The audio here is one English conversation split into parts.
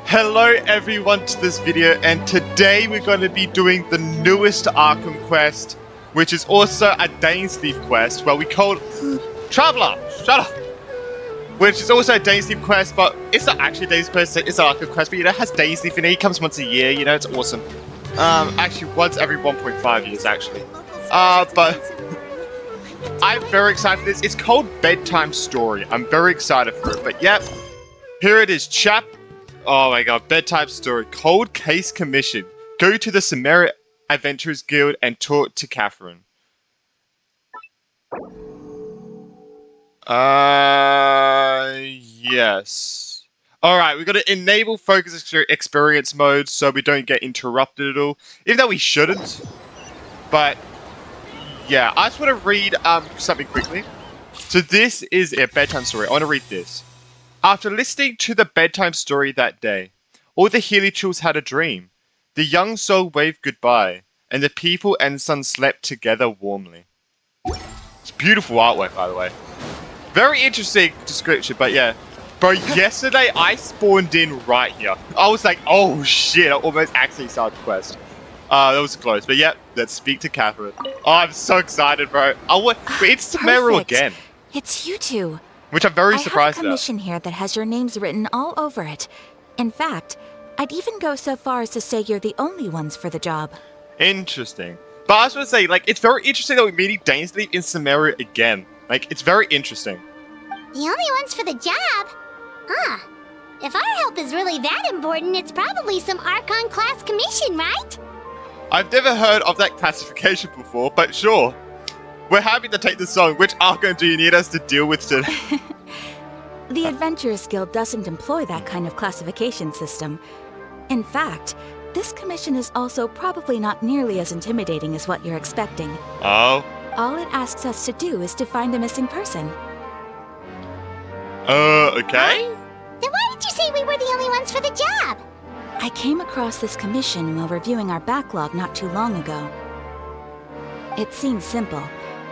Hello everyone to this video, and today we're going to be doing the newest Archon quest, which is also a Dane's Thief quest, where we call Traveler, shut up! Which is also a Dane's Thief quest, but it's not actually a Dane's quest, it's an Archon quest, but you know, it has Dane's Thief in it, it comes once a year, you know, it's awesome. Actually once every 1.5 years actually. But I'm very excited for this. It's called Bedtime Story. I'm very excited for it, but yep, here it is, Oh my god, Bedtime Story. Cold Case Commission. Go to the Sumeria Adventurers Guild and talk to Catherine. Yes. Alright, we've got to enable focus experience mode so we don't get interrupted at all. Even though we shouldn't. But, yeah. I just want to read something quickly. So this is a Bedtime Story. I want to read this. After listening to the bedtime story that day, all the Healychils had a dream. The young soul waved goodbye, and the people and sun slept together warmly. It's beautiful artwork, by the way. Very interesting description, but yeah. Bro, yesterday I spawned in right here. I was like, oh shit, I almost actually started the quest. That was close, but yeah, let's speak to Catherine. Oh, I'm so excited, bro. It's Sumeria again. It's you two. Which I'm very surprised I have a commission here that has your names written all over it. In fact, I'd even go so far as to say you're the only ones for the job. Interesting. But I was going to say, like, it's very interesting that we're meeting Dane's Thief in Sumeria again. Like, it's very interesting. The only ones for the job? Huh. If our help is really that important, it's probably some Archon class commission, right? I've never heard of that classification before, but sure. We're happy to take the song. Which Archon do you need us to deal with today? The Adventurers Guild doesn't employ that kind of classification system. In fact, this commission is also probably not nearly as intimidating as what you're expecting. Oh? All it asks us to do is to find a missing person. Okay? Then why did you say we were the only ones for the job? I came across this commission while reviewing our backlog not too long ago. It seems simple,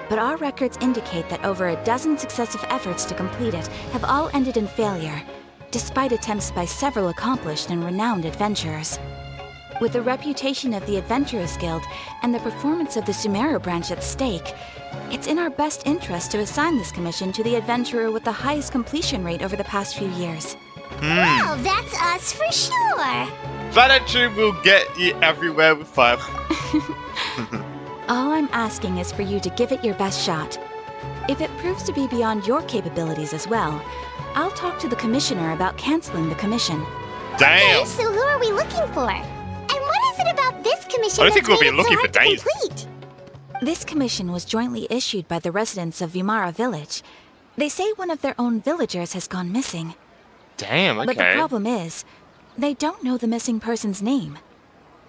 but our records indicate that over a dozen successive efforts to complete it have all ended in failure, despite attempts by several accomplished and renowned adventurers. With the reputation of the Adventurers Guild and the performance of the Sumeria branch at stake, it's in our best interest to assign this commission to the adventurer with the highest completion rate over the past few years. Well, that's us for sure. Planetary will get you everywhere with fire. All I'm asking is for you to give it your best shot. If it proves to be beyond your capabilities as well, I'll talk to the commissioner about canceling the commission. Damn! Okay, so who are we looking for? And what is it about this commission I don't think that's we'll be made it so looking hard for to Danes. complete? This commission was jointly issued by the residents of Vimara Village. They say one of their own villagers has gone missing. Damn, okay. But the problem is, they don't know the missing person's name.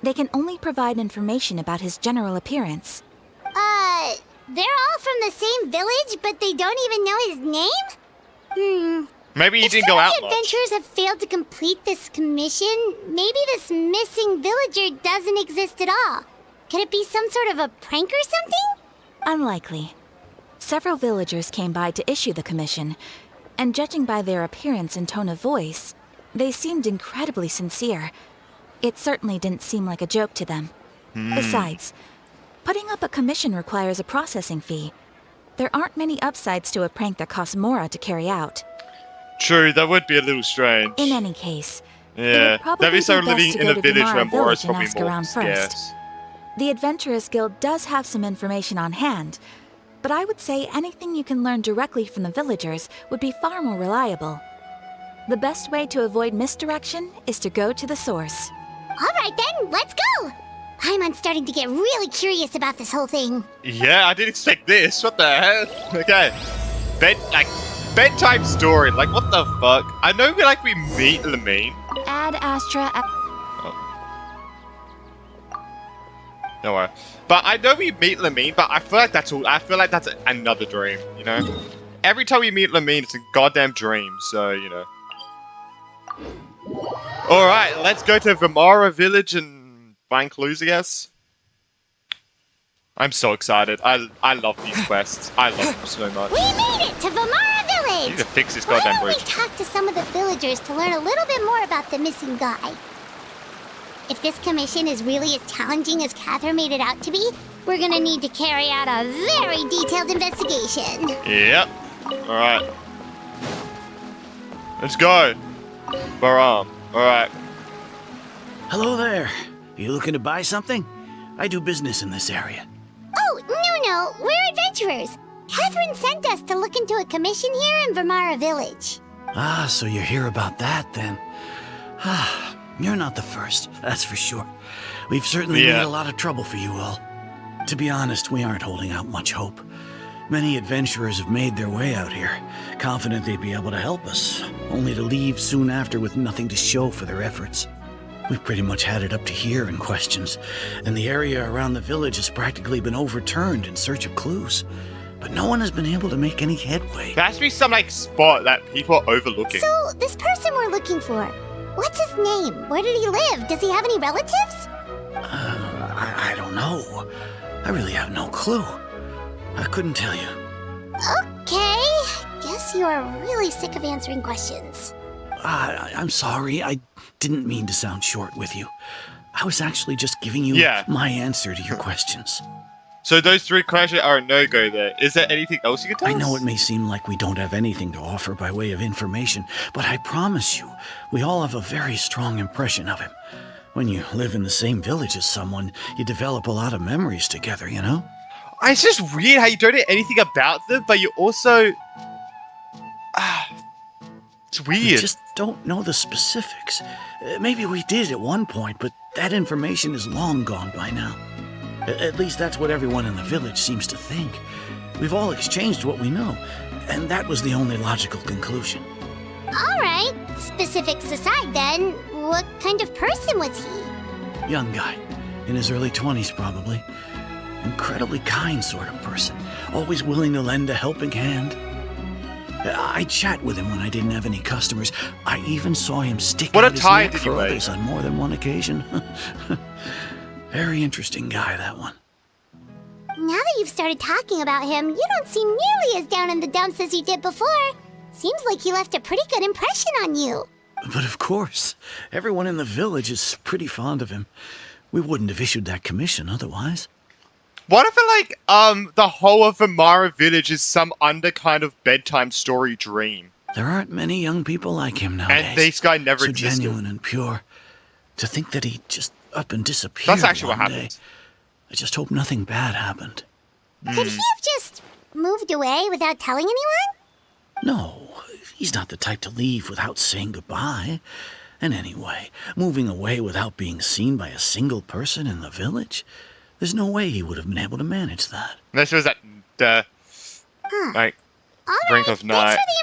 They can only provide information about his general appearance. They're all from the same village, but they don't even know his name? Maybe he If didn't so go many out much. adventurers have failed to complete this commission, maybe this missing villager doesn't exist at all. Could it be some sort of a prank or something? Unlikely. Several villagers came by to issue the commission, and judging by their appearance and tone of voice, they seemed incredibly sincere. It certainly didn't seem like a joke to them. Besides, putting up a commission requires a processing fee. There aren't many upsides to a prank that costs Mora to carry out. True, that would be a little strange. In any case, Yeah, that'd be so be best living to in go a to village Vimara where Mora is Village and probably ask more around scarce. first. The Adventurers Guild does have some information on hand, but I would say anything you can learn directly from the villagers would be far more reliable. The best way to avoid misdirection is to go to the source. All right then, let's go! I'm starting to get really curious about this whole thing. Yeah, I didn't expect this. What the hell? Okay. Bedtime Story. Like, what the fuck? I know we meet Lamine. Ad Astra. Don't worry. But I know we meet Lamine, but I feel like that's all. I feel like that's another dream, you know? Every time we meet Lamine, it's a goddamn dream, so, you know. Alright, let's go to Vimara Village and find clues, I guess. I'm so excited. I love these quests. I love them so much. We made it to Vimara need bridge. to fix this Why goddamn don't we bridge. talk to some of the villagers to learn a little bit more about the missing guy? If this commission is really as challenging as Catherine made it out to be, we're gonna need to carry out a very detailed investigation. Yep. Alright. Let's go. Baram. Alright. Hello there. You looking to buy something? I do business in this area. Oh, no, we're adventurers. Catherine sent us to look into a commission here in Vermara Village. Ah, so you hear about that then. Ah, you're not the first, that's for sure. We've certainly made a lot of trouble for you all. To be honest, we aren't holding out much hope. Many adventurers have made their way out here, confident they'd be able to help us, only to leave soon after with nothing to show for their efforts. We've pretty much had it up to here in questions, and the area around the village has practically been overturned in search of clues. But no one has been able to make any headway. There has to be some, like, spot that people are overlooking. So, this person we're looking for, what's his name? Where did he live? Does he have any relatives? I don't know. I really have no clue. I couldn't tell you. Okay, guess you are really sick of answering questions. I'm sorry. I didn't mean to sound short with you. I was actually just giving you my answer to your questions. So those 3 questions are a no-go there. Is there anything else you can tell us? I know it may seem like we don't have anything to offer by way of information, but I promise you, we all have a very strong impression of him. When you live in the same village as someone, you develop a lot of memories together, you know? It's just weird how you don't know anything about them, but you also... it's weird. We just don't know the specifics. Maybe we did at one point, but that information is long gone by now. At least that's what everyone in the village seems to think. We've all exchanged what we know, and that was the only logical conclusion. Alright, specifics aside then, what kind of person was he? Young guy, in his early 20s probably. Incredibly kind sort of person, always willing to lend a helping hand. I chat with him when I didn't have any customers. I even saw him stick out his neck for others on more than one occasion. Very interesting guy, that one. Now that you've started talking about him, you don't seem nearly as down in the dumps as you did before. Seems like he left a pretty good impression on you. But of course, everyone in the village is pretty fond of him. We wouldn't have issued that commission otherwise. What if the whole of Vermara Village is some kind of bedtime story dream? There aren't many young people like him nowadays. And this guy never existed. So genuine and pure. To think that he just up and disappeared. That's actually what happened. happened. I just hope nothing bad happened. Could he have just moved away without telling anyone? No, he's not the type to leave without saying goodbye. And anyway, moving away without being seen by a single person in the village, there's no way he would have been able to manage that. This was at the brink of night. Thanks for the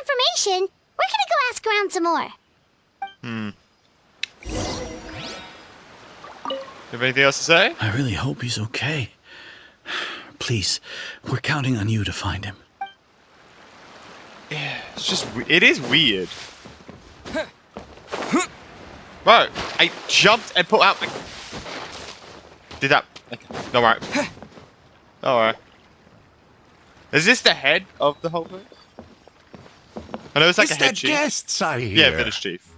information. We're gonna go ask around some more. You have anything else to say? I really hope he's okay. Please, we're counting on you to find him. Yeah, it's just... It is weird. Bro, I jumped and put out my... Did that... Okay, don't worry. Don't worry. Is this the head of the whole place? I know it's like a head chief. Guests I hear. Yeah, village chief.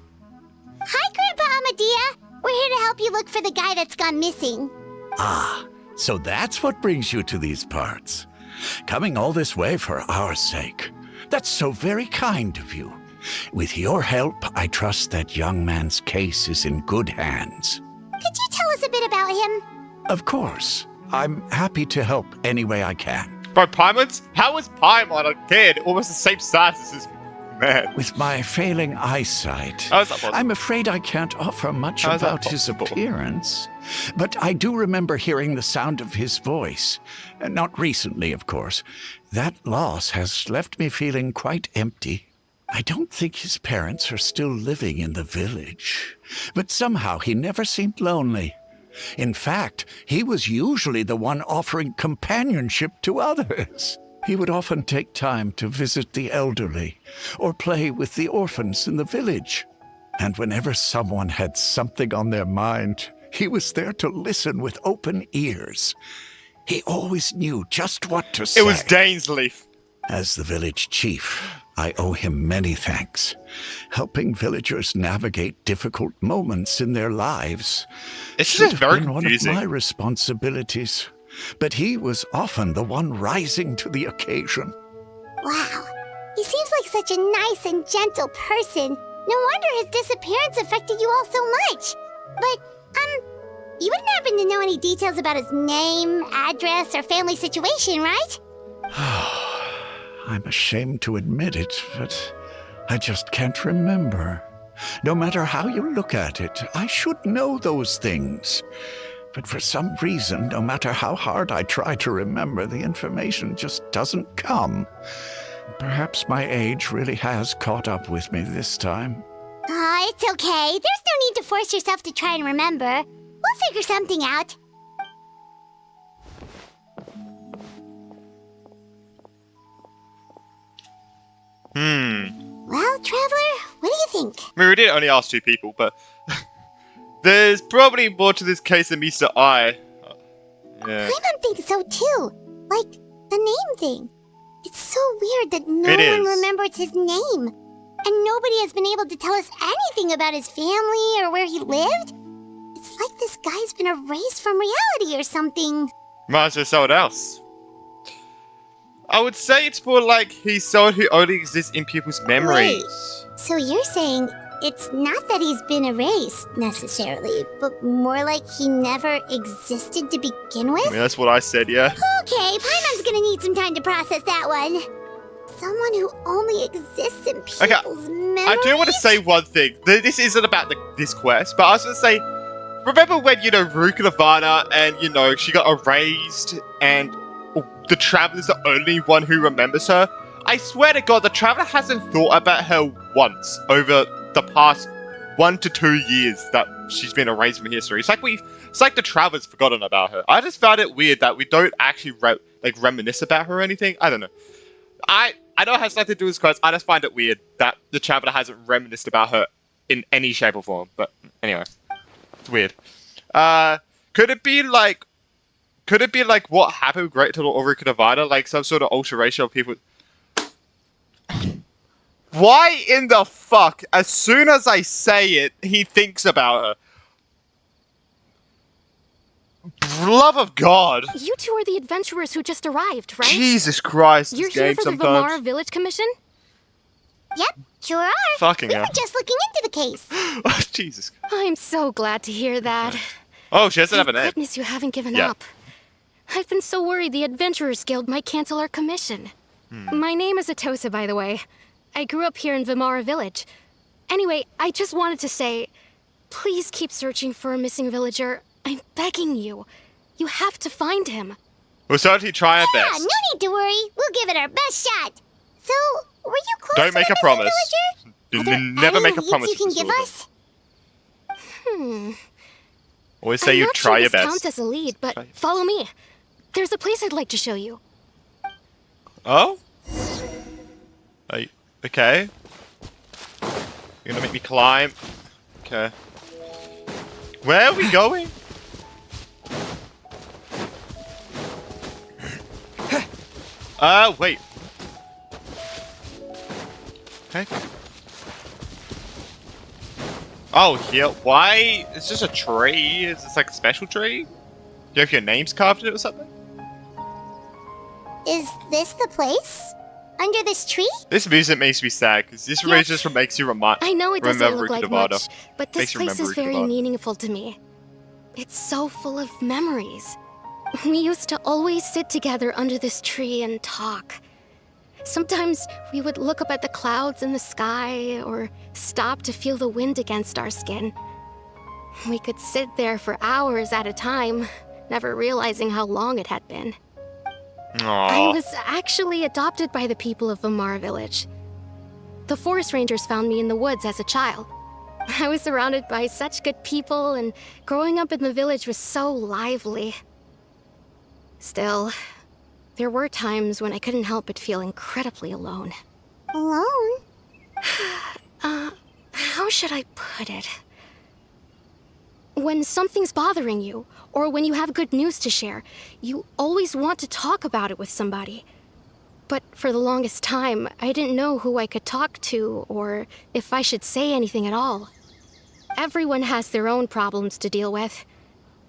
Hi, Grandpa Amadea. We're here to help you look for the guy that's gone missing. Ah, so that's what brings you to these parts. Coming all this way for our sake. That's so very kind of you. With your help, I trust that young man's case is in good hands. Could you tell us a bit about him? Of course. I'm happy to help any way I can. Bro, Paimon? How was Paimon a kid almost the same size as his man? With my failing eyesight, How is that possible? I'm afraid I can't offer much How is that about his possible? appearance. But I do remember hearing the sound of his voice. Not recently, of course. That loss has left me feeling quite empty. I don't think his parents are still living in the village. But somehow he never seemed lonely. In fact, he was usually the one offering companionship to others. He would often take time to visit the elderly or play with the orphans in the village. And whenever someone had something on their mind, he was there to listen with open ears. He always knew just what to say. It was Dainsleif. As the village chief, I owe him many thanks. Helping villagers navigate difficult moments in their lives It's should just have very been one of confusing. my responsibilities. But he was often the one rising to the occasion. Wow. He seems like such a nice and gentle person. No wonder his disappearance affected you all so much. But, you wouldn't happen to know any details about his name, address, or family situation, right? I'm ashamed to admit it, but I just can't remember. No matter how you look at it, I should know those things. But for some reason, no matter how hard I try to remember, the information just doesn't come. Perhaps my age really has caught up with me this time. It's okay. There's no need to force yourself to try and remember. We'll figure something out. Well, Traveler, what do you think? I mean, we did only ask 2 people, but there's probably more to this case than meets the eye. Yeah. Paimon thinks so too. Like, the name thing. It's so weird that no It one is. remembers his name. And nobody has been able to tell us anything about his family or where he lived. It's like this guy's been erased from reality or something. Might as well someone else. I would say it's more like he's someone who only exists in people's memories. So you're saying it's not that he's been erased, necessarily, but more like he never existed to begin I with? mean, that's what I said, yeah. Okay, Paimon's gonna need some time to process that one. Someone who only exists in people's memories? I do want to say one thing. This isn't about this quest, but I was going to say, remember when, Ruka Nirvana and, she got erased and the Traveler's the only one who remembers her? I swear to God, the Traveler hasn't thought about her once over the past 1 to 2 years that she's been erased from history. It's like the Traveler's forgotten about her. I just found it weird that we don't actually reminisce about her or anything. I don't know. I know it has nothing to do with this quest. I just find it weird that the Traveler hasn't reminisced about her in any shape or form. But anyway, it's weird. Could it be like what happened with Great Little Ulrika Nirvana? Like some sort of alteration of people? Why in the fuck, as soon as I say it, he thinks about her? Love of God. You 2 are the adventurers who just arrived, right? Jesus Christ, You're this here game for the sometimes. Vamara Village Commission? Yep, sure are. Fucking We hell. were just looking into the case. Jesus. I'm so glad to hear that. Oh, she doesn't have Thank an name. goodness you haven't given Yeah. up. I've been so worried the Adventurers Guild might cancel our commission. My name is Atosa, by the way. I grew up here in Vamara Village. Anyway, I just wanted to say, please keep searching for a missing villager. I'm begging you. You have to find him. We'll certainly try our Yeah, best. no need to worry. We'll give it our best shot. So, were you close Don't to make the a promise. missing villager? Are there Never any make a leads promise you can with this give sort of us? Always say I'm you not try sure your this best. counts as a lead, but Try. follow me. There's a place I'd like to show you. Oh? Okay. You're gonna make me climb? Okay. Where are we going? Wait. Okay. Oh, here. Why? It's just a tree. Is this like a special tree? Do you have your names carved in it or something? Is this the place? Under this tree? This music makes me sad because this really Yep. just makes you remind. I know it doesn't remember look like Nevada. much, but this Makes you place remember is very Nevada. meaningful to me. It's so full of memories. We used to always sit together under this tree and talk. Sometimes we would look up at the clouds in the sky or stop to feel the wind against our skin. We could sit there for hours at a time, never realizing how long it had been. I Aww. was actually adopted by the people of Vamara Village. The forest rangers found me in the woods as a child. I was surrounded by such good people, and growing up in the village was so lively. Still, there were times when I couldn't help but feel incredibly alone. Alone? How should I put it? When something's bothering you, or when you have good news to share, you always want to talk about it with somebody. But for the longest time, I didn't know who I could talk to or if I should say anything at all. Everyone has their own problems to deal with.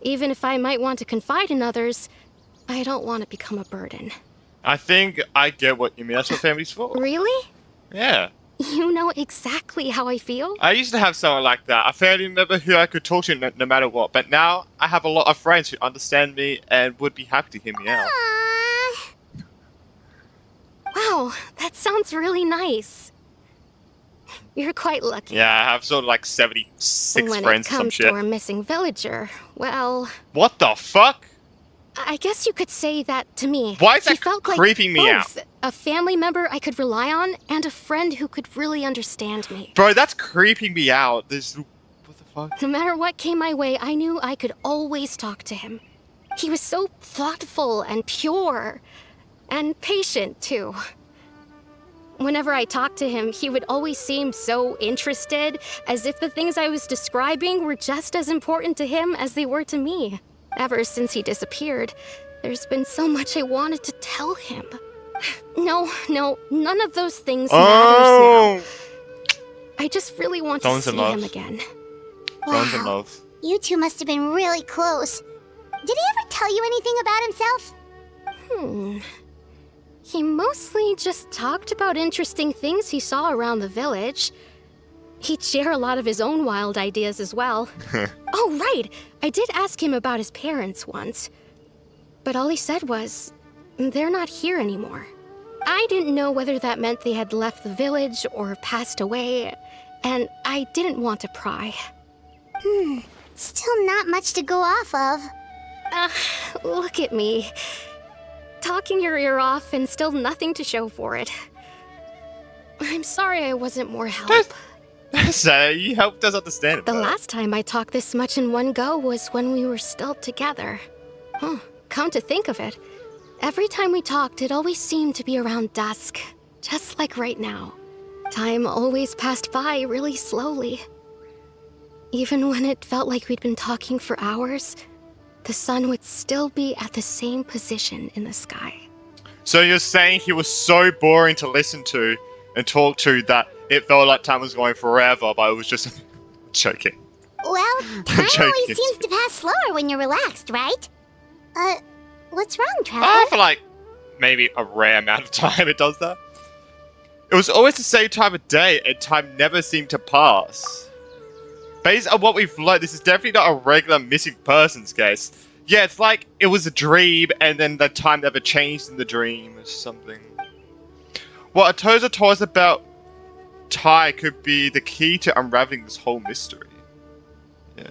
Even if I might want to confide in others, I don't want to become a burden. I think I get what you mean. That's what family's for. Really? Yeah. You know exactly how I feel? I used to have someone like that. I family member who I could talk to no matter what. But now I have a lot of friends who understand me and would be happy to hear me out. Aww. Wow, that sounds really nice. You're quite lucky. Yeah, I have sort of like 76 when friends it or some comes shit. to our missing villager, well, What the fuck? I guess you could say that to me. Why is He that felt creeping me out? both a family member I could rely on and a friend who could really understand me. Bro, that's creeping me out. This... What the fuck? No matter what came my way, I knew I could always talk to him. He was so thoughtful and pure. And patient, too. Whenever I talked to him, he would always seem so interested, as if the things I was describing were just as important to him as they were to me. Ever since he disappeared, there's been so much I wanted to tell him. No, none of those things matters now. I just really want to see him again. Phone's in love. You two must have been really close. Did he ever tell you anything about himself? He mostly just talked about interesting things he saw around the village. He'd share a lot of his own wild ideas as well. Oh, right! I did ask him about his parents once. But all he said was, they're not here anymore. I didn't know whether that meant they had left the village or passed away, and I didn't want to pry. Still not much to go off of. Look at me. Talking your ear off and still nothing to show for it. I'm sorry I wasn't more help. So you helped us understand it. The better. last time I talked this much in one go was when we were still together. Come to think of it, every time we talked, it always seemed to be around dusk, just like right now. Time always passed by really slowly. Even when it felt like we'd been talking for hours, the sun would still be at the same position in the sky. So you're saying he was so boring to listen to and talk to that it felt like time was going forever, but it was just... joking. Well, time Joking. always seems to pass slower when you're relaxed, right? What's wrong, Traveler? I feel like maybe a rare amount of time it does that. It was always the same time of day, and time never seemed to pass. Based on what we've learned, this is definitely not a regular missing persons case. Yeah, it's like it was a dream, and then the time never changed in the dream or something. What Atoza told us about Tai could be the key to unraveling this whole mystery. Yeah.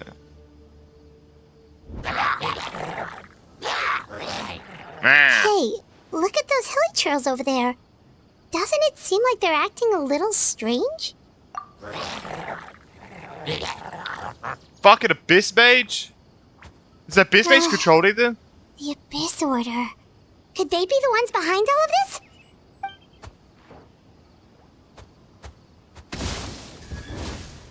Hey, look at those hilly trails over there. Doesn't it seem like they're acting a little strange? Fucking Abyss Mage? Is that Abyss Mage controlling them? The Abyss Order. Could they be the ones behind all of this?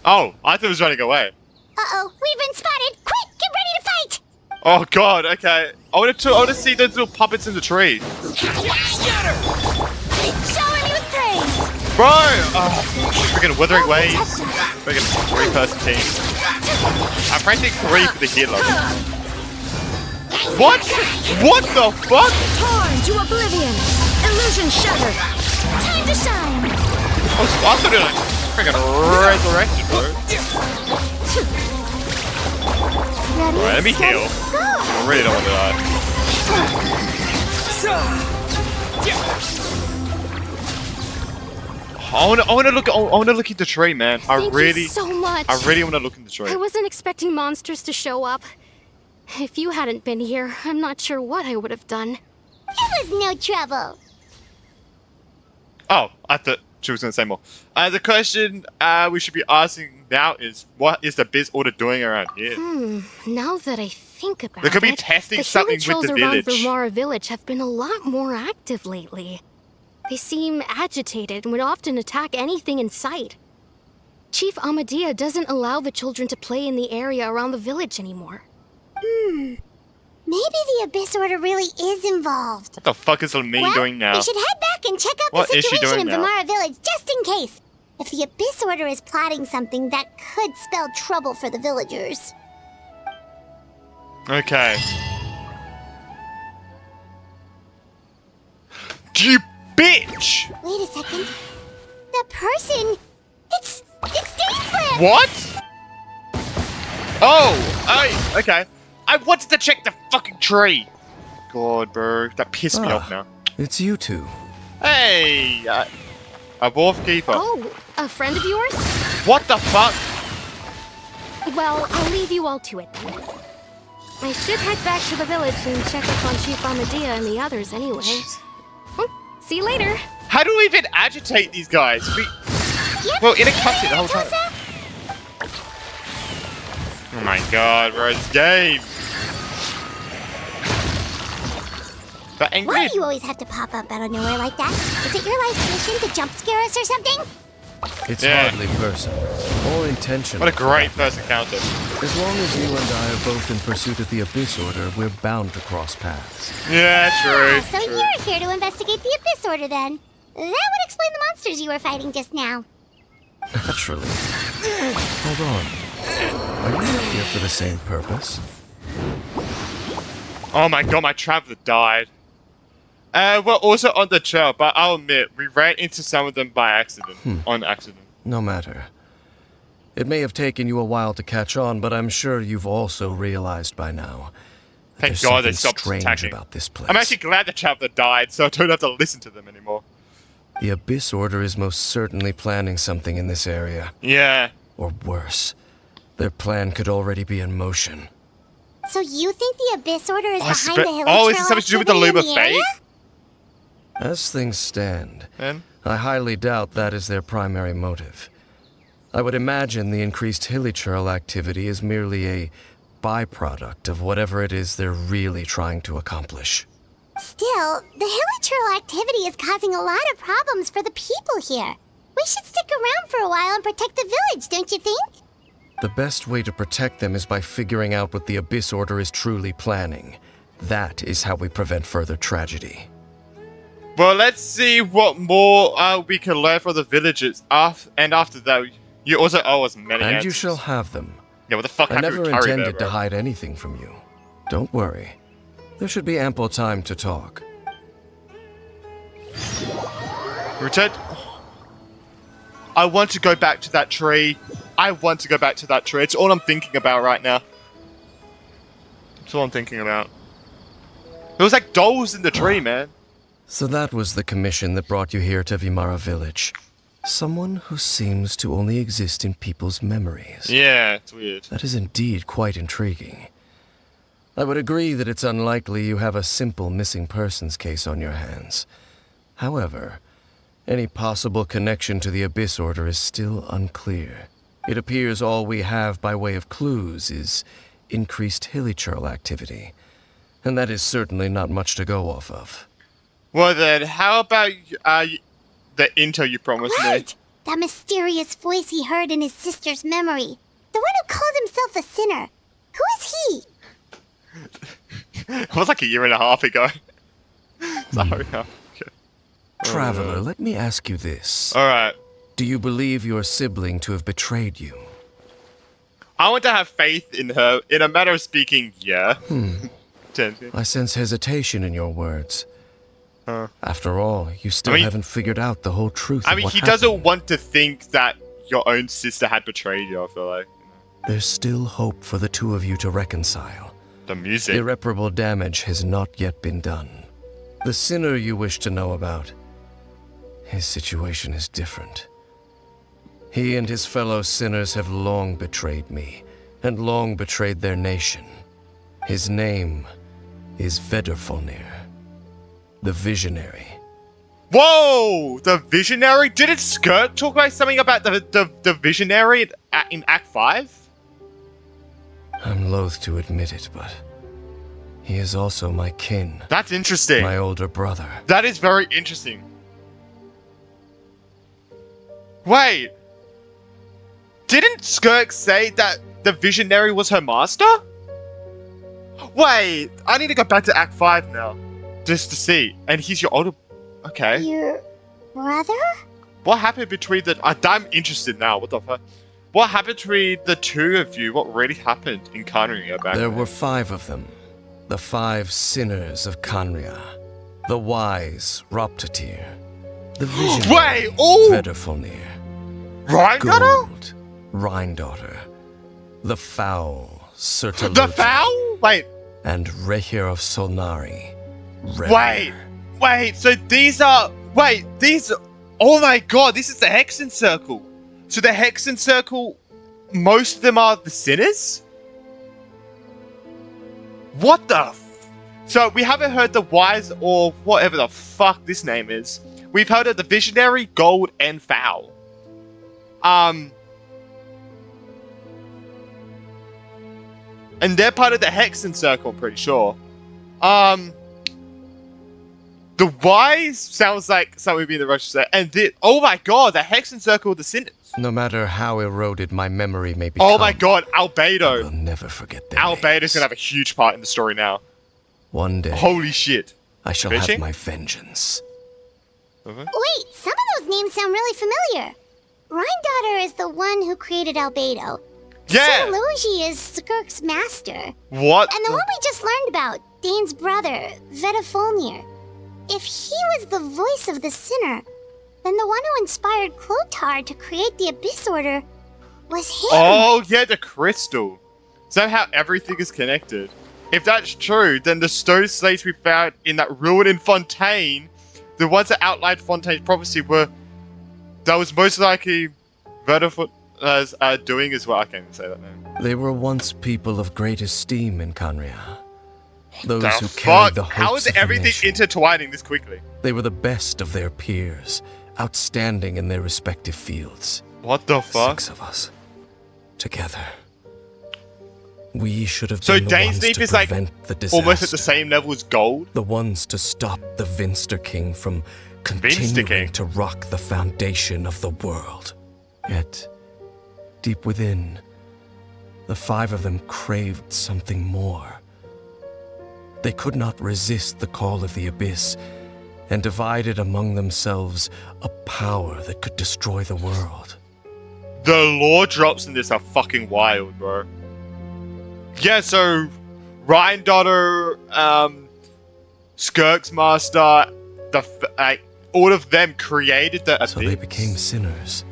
Oh, I thought it was running away. Uh-oh, we've been spotted! Quick, get ready to fight! Oh god, okay. I want to see those little puppets in the tree. Shower me with praise! Bro! Freaking Withering Waves. Freaking 3-person team. I'm pressing 3 for the healer. What? What the fuck? Torn to oblivion! Illusion shattered! Time to shine! I thought it was like freaking resurrected, bro. Ready, Alright, let me set, heal. go! I really don't want to die. I want to look at the tree, man. Thank you so much. I really want to look in the tree. I wasn't expecting monsters to show up. If you hadn't been here, I'm not sure what I would have done. It was no trouble. Oh, I thought she was going to say more. The question we should be asking now is, what is the Biz Order doing around here? Now that I think about it, They could be testing something with the the village. around Vermara Village have been a lot more active lately. They seem agitated and would often attack anything in sight. Chief Amadea doesn't allow the children to play in the area around the village anymore. Maybe the Abyss Order really is involved. What the fuck is me doing now? We should head back and check out What the is she situation in doing now? Vimara Village just in case. If the Abyss Order is plotting something that could spell trouble for the villagers. Okay. You bitch! Wait a second. That person... It's Dainsland! What? Oh, okay. I wanted to check the fucking tree. God, bro, that pissed me off now. It's you two. Hey, a wolf keeper. Oh, a friend of yours? What the fuck? Well, I'll leave you all to it then. I should head back to the village and check up on Chief Armadillo and the others anyway. See you later. How do we even agitate these guys? Well, in a cutscene the whole time. Oh my god, bro, this game. But angry. Why do you always have to pop up out of nowhere like that? Is it your life's mission to jump scare us or something? It's Yeah. hardly personal or intentional. What a great first encounter. As long as you and I are both in pursuit of the Abyss Order, we're bound to cross paths. Yeah, true. So true. you're here to investigate the Abyss Order then. That would explain the monsters you were fighting just now. Naturally. Hold on. Are you here for the same purpose? Oh my god, my traveler died. We're also on the trail, but I'll admit, we ran into some of them by accident. On accident. No matter. It may have taken you a while to catch on, but I'm sure you've also realized by now. that Thank there's God they something stopped strange attacking. about this place. I'm actually glad the traveler died, so I don't have to listen to them anymore. The Abyss Order is most certainly planning something in this area. Yeah. Or worse, their plan could already be in motion. So you think the Abyss Order is behind the hilly Oh, is it trail something to do with the activity Loom in of the area? Fate? As things stand, Then? I highly doubt that is their primary motive. I would imagine the increased hilichurl activity is merely a byproduct of whatever it is they're really trying to accomplish. Still, the hilichurl activity is causing a lot of problems for the people here. We should stick around for a while and protect the village, don't you think? The best way to protect them is by figuring out what the Abyss Order is truly planning. That is how we prevent further tragedy. Well, let's see what more we can learn from the villagers. And after that, you also owe us many And answers. you shall have them. Yeah, what the fuck I happened never with Curry intended there, to bro? hide anything from you. Don't worry. There should be ample time to talk. Return. I want to go back to that tree. I want to go back to that tree. It's all I'm thinking about right now. It's all I'm thinking about. There was like dolls in the tree, man. So that was the commission that brought you here to Vimara Village. Someone who seems to only exist in people's memories. Yeah, it's weird. That is indeed quite intriguing. I would agree that it's unlikely you have a simple missing persons case on your hands. However, any possible connection to the Abyss Order is still unclear. It appears all we have by way of clues is increased hilichurl activity, and that is certainly not much to go off of. Well then, how about the intel you promised me? Right! That mysterious voice he heard in his sister's memory. The one who called himself a sinner. Who is he? It was like a year and a half ago. Sorry. Okay. Traveler, let me ask you this. Alright. Do you believe your sibling to have betrayed you? I want to have faith in her. In a matter of speaking, yeah. I sense hesitation in your words. After all, you still I mean- haven't figured out the whole truth I of mean, what he happened. doesn't want to think that your own sister had betrayed you, I feel like. There's still hope for the two of you to reconcile. The music. Irreparable damage has not yet been done. The sinner you wish to know about, his situation is different. He and his fellow sinners have long betrayed me, and long betrayed their nation. His name is Vedrfolnir, the Visionary. Whoa! The Visionary? Didn't Skirt talk about something about the Visionary in Act 5? I'm loath to admit it, but he is also my kin, That's interesting. my older brother. That is very interesting. Wait. Didn't Skirk say that the Visionary was her master? Wait, I need to go back to Act 5 now. Just to see. And he's your older... Okay. Your brother? What happened between the... I'm interested now. What the fuck? What happened between the two of you? What really happened in Kanria back There then? were 5 of them. The 5 sinners of Kanria. The wise Roptatir. The visionary Wait! Oh! Vedderfolnir. Rheingotter? Gold Rhindaughter. The foul Sertalogi. The foul? Wait. And Rehir of Solnari. Wait, so these are... Wait, these... Oh my god, this is the Hexen Circle. So the Hexen Circle, most of them are the sinners? What the So we haven't heard the wise or whatever the fuck this name is. We've heard of the visionary, gold, and foul. And they're part of the Hexen Circle, I'm pretty sure. The wise sounds like something would be in the Russian set. And oh my god, the Hexen Circle of the sinners. No matter how eroded my memory may become. Oh my god, I Albedo. will never forget their Albedo's names. gonna have a huge part in the story now. One day, Holy shit. I shall Fishing? have my vengeance. Wait, some of those names sound really familiar. Rhindaughter is the one who created Albedo. Yeah! Sertalogi is Skirk's master. What? And the one we just learned about, Dane's brother, Vedderfolnir. If he was the voice of the sinner, then the one who inspired Clotar to create the Abyss Order was him. Oh, yeah, the crystal. Somehow everything is connected. If that's true, then the stone slates we found in that ruin in Fontaine, the ones that outlined Fontaine's prophecy were... That was most likely Vertifoot doing as well. I can't even say that name. They were once people of great esteem in Kanria. Those The who fuck? carried the How hopes is of the everything nation. intertwining this quickly? They were the best of their peers, outstanding in their respective fields. What the fuck? 6 of us. Together. We should have So been the Dane's ones Deep to is like prevent the disaster. almost at the same level as Gold? The ones to stop the Vinster King from King. continuing to rock the foundation of the world. Yet, deep within, the 5 of them craved something more. They could not resist the call of the Abyss, and divided among themselves a power that could destroy the world. The lore drops in this are fucking wild, bro. Yeah, so Rhindaughter, Skirk's master, all of them created the Abyss. So they became sinners,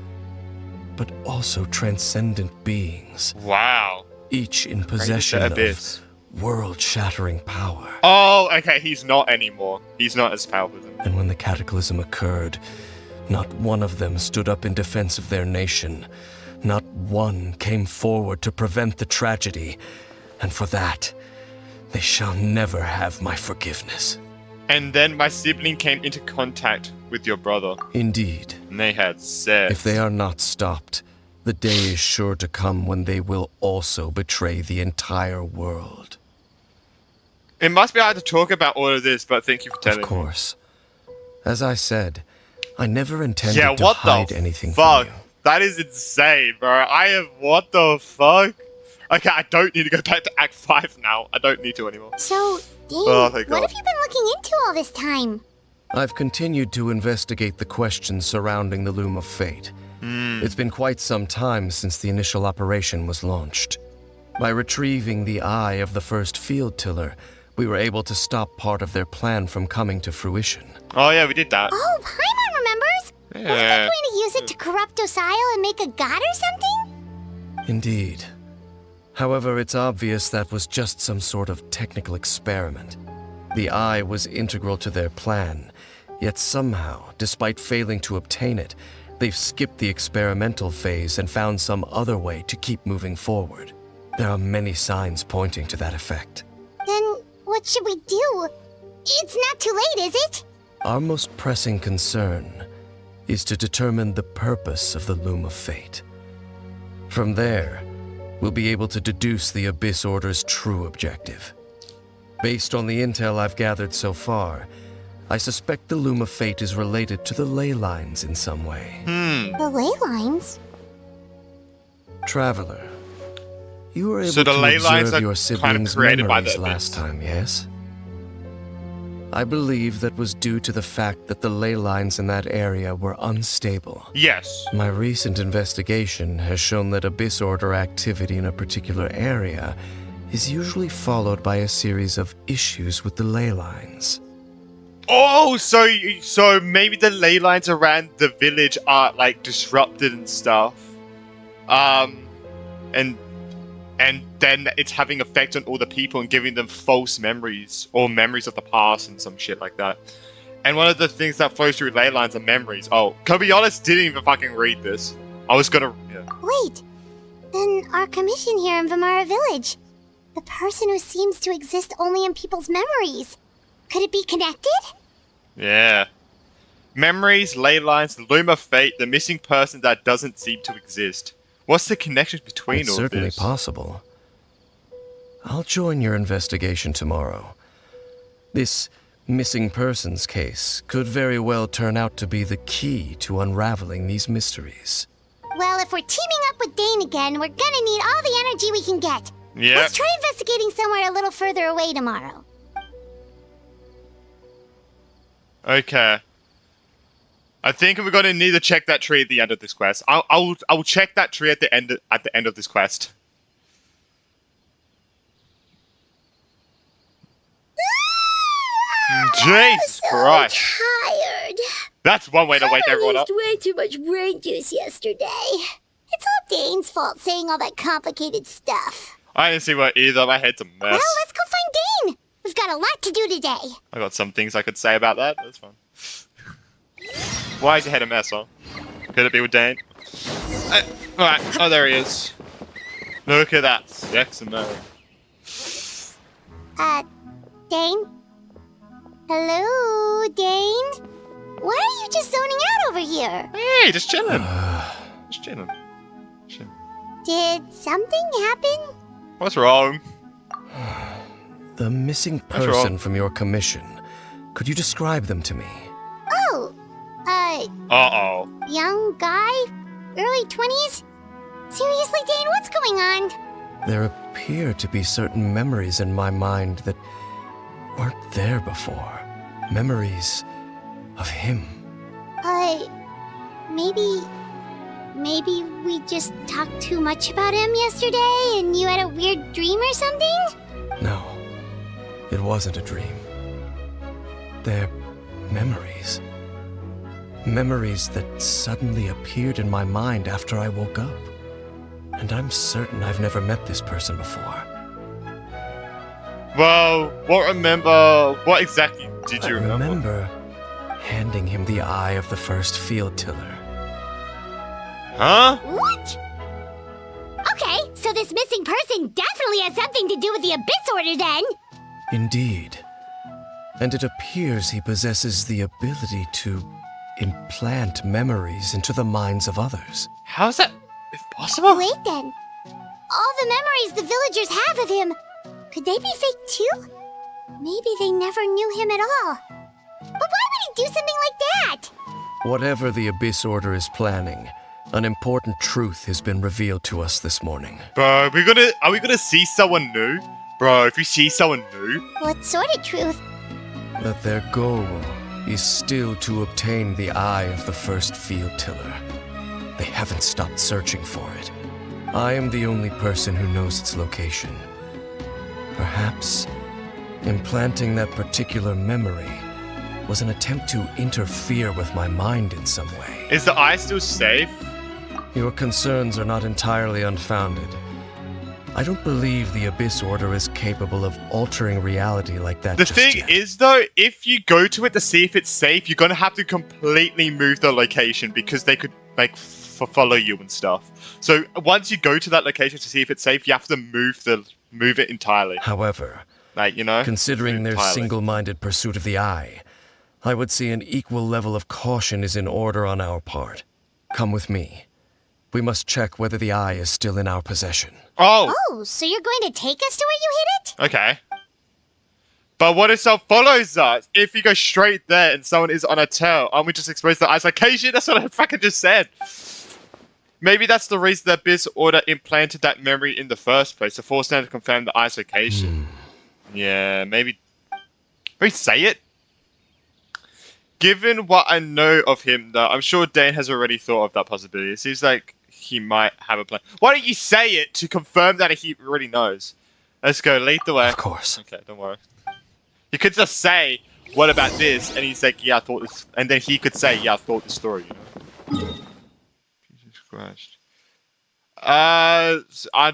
but also transcendent beings, Wow. each in Created possession the of Abyss. world-shattering power. Oh, okay, he's not anymore. He's not as powerful as him. And when the cataclysm occurred, not one of them stood up in defense of their nation. Not one came forward to prevent the tragedy. And for that, they shall never have my forgiveness. And then my sibling came into contact with your brother, Indeed, and they had sex. if they are not stopped, the day is sure to come when they will also betray the entire world. It must be hard to talk about all of this, but thank you for telling Of course. As I said, I never intended Yeah, to what hide the anything fuck? from you. That is insane, bro. I have... What the fuck? Okay, I don't need to go back to Act 5 now. I don't need to anymore. So, Dane, Oh, thank what God. have you been looking into all this time? I've continued to investigate the questions surrounding the Loom of Fate. It's been quite some time since the initial operation was launched. By retrieving the eye of the first field tiller, we were able to stop part of their plan from coming to fruition. Oh, yeah, we did that. Oh, Paimon remembers? Weren't they Yeah. going to use it to corrupt Osial and make a god or something? Indeed. However, it's obvious that was just some sort of technical experiment. The eye was integral to their plan, yet somehow, despite failing to obtain it, they've skipped the experimental phase and found some other way to keep moving forward. There are many signs pointing to that effect. Then what should we do? It's not too late, is it? Our most pressing concern is to determine the purpose of the Loom of Fate. From there, we'll be able to deduce the Abyss Order's true objective. Based on the intel I've gathered so far, I suspect the Loom of Fate is related to the ley lines in some way. The ley lines? Traveler, You were able So the to ley lines observe are your kind of siblings' created by the memories last abyss. time, yes? I believe that was due to the fact that the ley lines in that area were unstable. Yes. My recent investigation has shown that Abyss Order activity in a particular area is usually followed by a series of issues with the ley lines. Oh, so maybe the ley lines around the village are like disrupted and stuff. And then it's having effect on all the people and giving them false memories or memories of the past and some shit like that. And one of the things that flows through ley lines are memories. Oh, to be honest, didn't even fucking read this. I was gonna. Yeah. Wait, then our commission here in Vamara Village, the person who seems to exist only in people's memories, could it be connected? Yeah. Memories, ley lines, the loom of fate, the missing person that doesn't seem to exist. What's the connection between It's all certainly this? possible. I'll join your investigation tomorrow. This missing persons case could very well turn out to be the key to unraveling these mysteries. Well, if we're teaming up with Dane again, we're gonna need all the energy we can get. Yeah. Let's try investigating somewhere a little further away tomorrow. Okay. I think we're gonna need to check that tree at the end of this quest. I'll check that tree at the end of this quest. Jesus Christ! Tired. That's one way to wake everyone up. way too much brain juice yesterday. It's all Dane's fault saying all that complicated stuff. I didn't see what either. My head's a mess. Well, let's go find Dane. We've got a lot to do today. I got some things I could say about that. That's fine. Why is your head a mess, huh? Could it be with Dane? Alright. Oh, there he is. Look at that. Sexy man. Dane? Hello, Dane? Why are you just zoning out over here? Hey, just chilling. Just chilling. Chilling. Did something happen? What's wrong? The missing What's wrong? person from your commission. Could you describe them to me? Oh, Uh-oh. young guy? Early 20s? Seriously, Dane, what's going on? There appear to be certain memories in my mind that weren't there before. Memories of him. Maybe we just talked too much about him yesterday and you had a weird dream or something? No, it wasn't a dream. They're memories. Memories that suddenly appeared in my mind after I woke up. And I'm certain I've never met this person before. Well, what exactly did you I remember? remember handing him the eye of the first field tiller. Huh? What? Okay, so this missing person definitely has something to do with the Abyss Order then. Indeed. And it appears he possesses the ability to implant memories into the minds of others. How is that possible? Wait then. All the memories the villagers have of him, could they be fake too? Maybe they never knew him at all. But why would he do something like that? Whatever the Abyss Order is planning, an important truth has been revealed to us this morning. Bro, are we gonna see someone new? Bro, if we see someone new, What sort of truth? That their goal is still to obtain the eye of the first field tiller. They haven't stopped searching for it. I am the only person who knows its location. Perhaps implanting that particular memory was an attempt to interfere with my mind in some way. is the eye still safe? Your concerns are not entirely unfounded. I don't believe the Abyss Order is capable of altering reality like that The just thing yet. is, though, if you go to it to see if it's safe, you're gonna have to completely move the location because they could like follow you and stuff. So once you go to that location to see if it's safe, you have to move it entirely. However, Like, you know, considering their entirely. single-minded pursuit of the eye, I would say an equal level of caution is in order on our part. Come with me. We must check whether the eye is still in our possession. Oh, Oh, so you're going to take us to where you hid it? okay. But what if someone follows us? If you go straight there and someone is on a tail, aren't we just exposed to the eyes? Like, hey, shit, that's what I fucking just said. Maybe that's the reason that Abyss Order implanted that memory in the first place, to force them to confirm the Ice location. Yeah, maybe say it. Given what I know of him, though, I'm sure Dane has already thought of that possibility. It seems like he might have a plan. Why don't you say it to confirm that he already knows? Let's go, lead the way. Of course. Okay, don't worry. You could just say, what about this? And he's like, yeah, I thought this. And then he could say, yeah, I thought this through, you know? Jesus Christ. I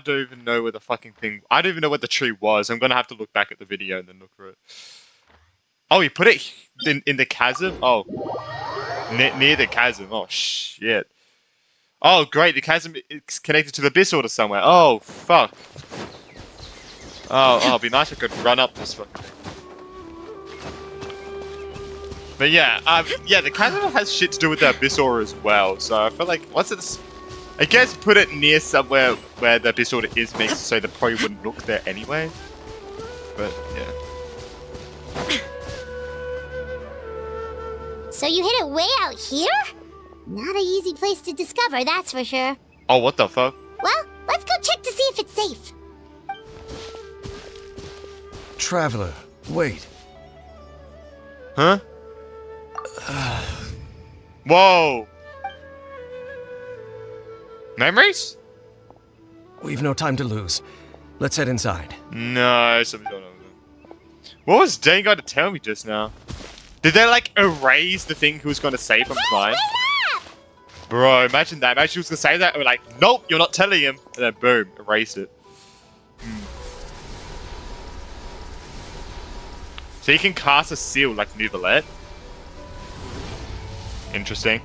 don't even know where the fucking thing... I don't even know what the tree was. I'm gonna have to look back at the video and then look for it. Oh, he put it in the chasm? Oh. Near the chasm. Oh, shit. Oh, great. The chasm is connected to the Abyss Order somewhere. Oh, fuck. Oh, it'd be nice if I could run up this fucking thing. But yeah, the chasm has shit to do with the Abyss Order as well. So I feel like, once it's... I guess put it near somewhere where the Abyss Order is makes it so they probably wouldn't look there anyway. But, yeah. So you hid it way out here? Not an easy place to discover, that's for sure. Oh, what the fuck? Well, let's go check to see if it's safe. Traveler, wait. Huh? Whoa! Memories? We've no time to lose. Let's head inside. No, something's going on with them. What was Dane going to tell me just now? Did they, like, erase the thing who was going to save from his mind? Bro, imagine that. Imagine she was going to say that, and we're like, nope, you're not telling him. And then, boom, erased it. So you can cast a seal like Nouvellette. Interesting.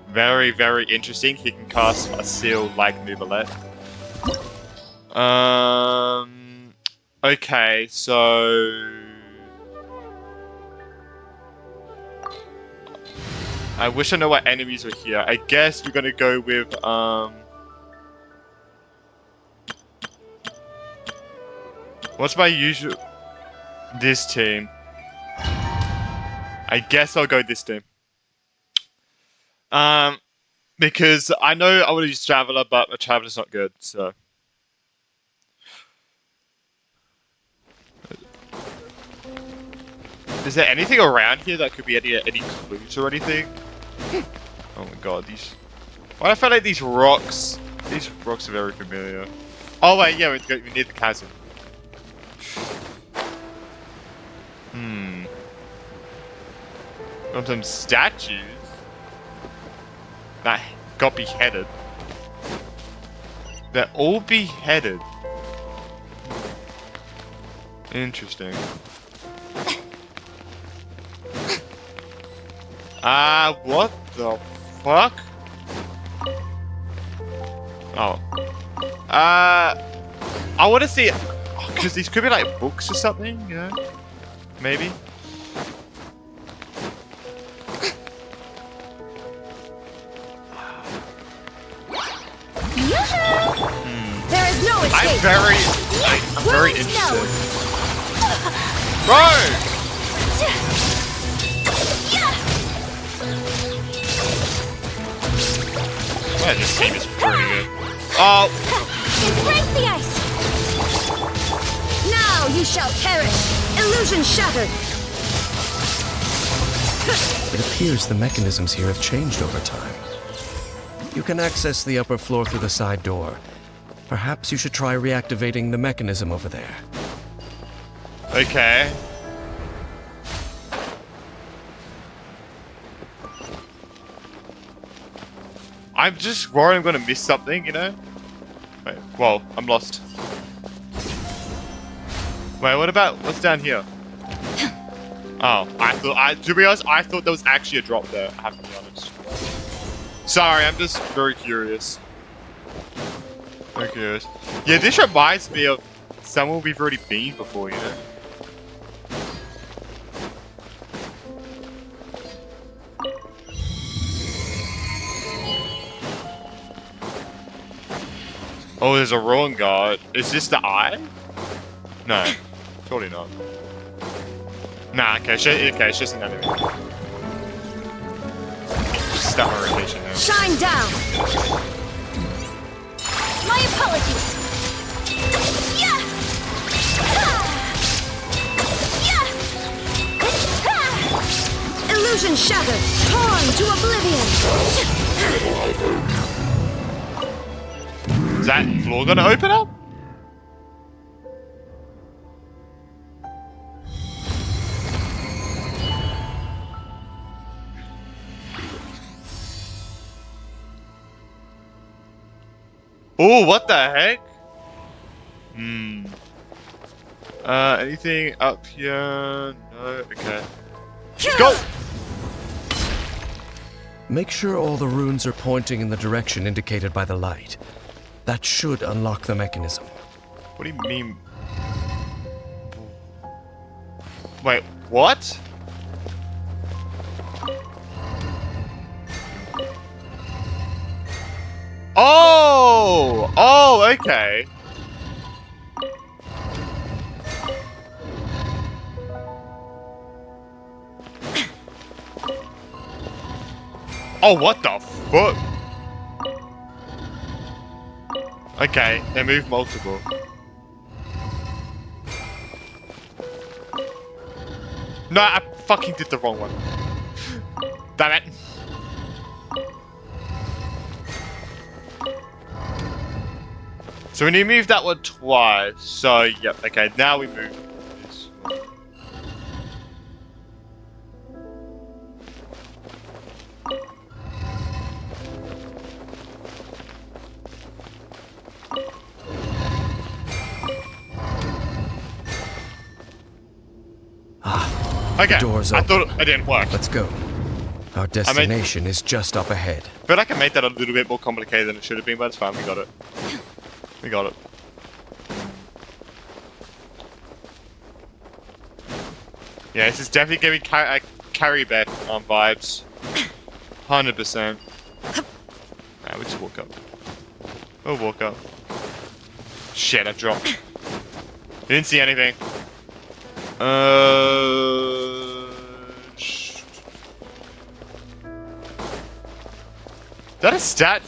Very, very interesting. He can cast a seal like Nouvellette. Okay, so... I wish I know what enemies were here. I guess we're gonna go with, what's my usual... This team. I guess I'll go this team. Because I know I want to use Traveler, but a Traveler's not good, so... Is there anything around here that could be any clues or anything? Oh my god, these... Why do I feel like these rocks are very familiar. Oh wait, yeah, we're near the chasm. Some statues that got beheaded. They're all beheaded. Interesting. What the fuck? Oh. I want to see it. Because these could be like books or something, you know? Maybe. There is no escape. I'm very interested. Bro! Man, this team is pretty good. Oh! Embrace the ice! Now you shall perish! Illusion shattered! It appears the mechanisms here have changed over time. You can access the upper floor through the side door. Perhaps you should try reactivating the mechanism over there. Okay. I'm just worried I'm gonna miss something, you know? Wait, well, I'm lost. Wait, what about, what's down here? Oh, to be honest, I thought there was actually a drop there, I have to be honest. Sorry, I'm just very curious. Very curious. Yeah, this reminds me of somewhere we've already been before, you know? Oh, there's a ruin guard. Is this the eye? No, surely not. Nah, okay, it's just an enemy. Just start my rotation now. Shine down! My apologies. Yeah. Illusion shattered, torn to oblivion. Is that floor gonna open up? Oh, what the heck? Anything up here? No. Okay. Let's go. Make sure all the runes are pointing in the direction indicated by the light. That should unlock the mechanism. What do you mean? Wait, what? Oh! Oh, okay. Oh, what the fuck? Okay, they move multiple. No, I fucking did the wrong one. Damn it. So when you move that one twice, so yep, okay, now we move this one. Okay, door's I open. thought it didn't work. Let's go. Our destination is just up ahead. I feel like I made that a little bit more complicated than it should have been, but it's fine, we got it. We got it. Yeah, this is definitely giving carry back on vibes. 100%. Nah, we just walk up. We'll walk up. Shit, I dropped. Didn't see anything. Is that a stat?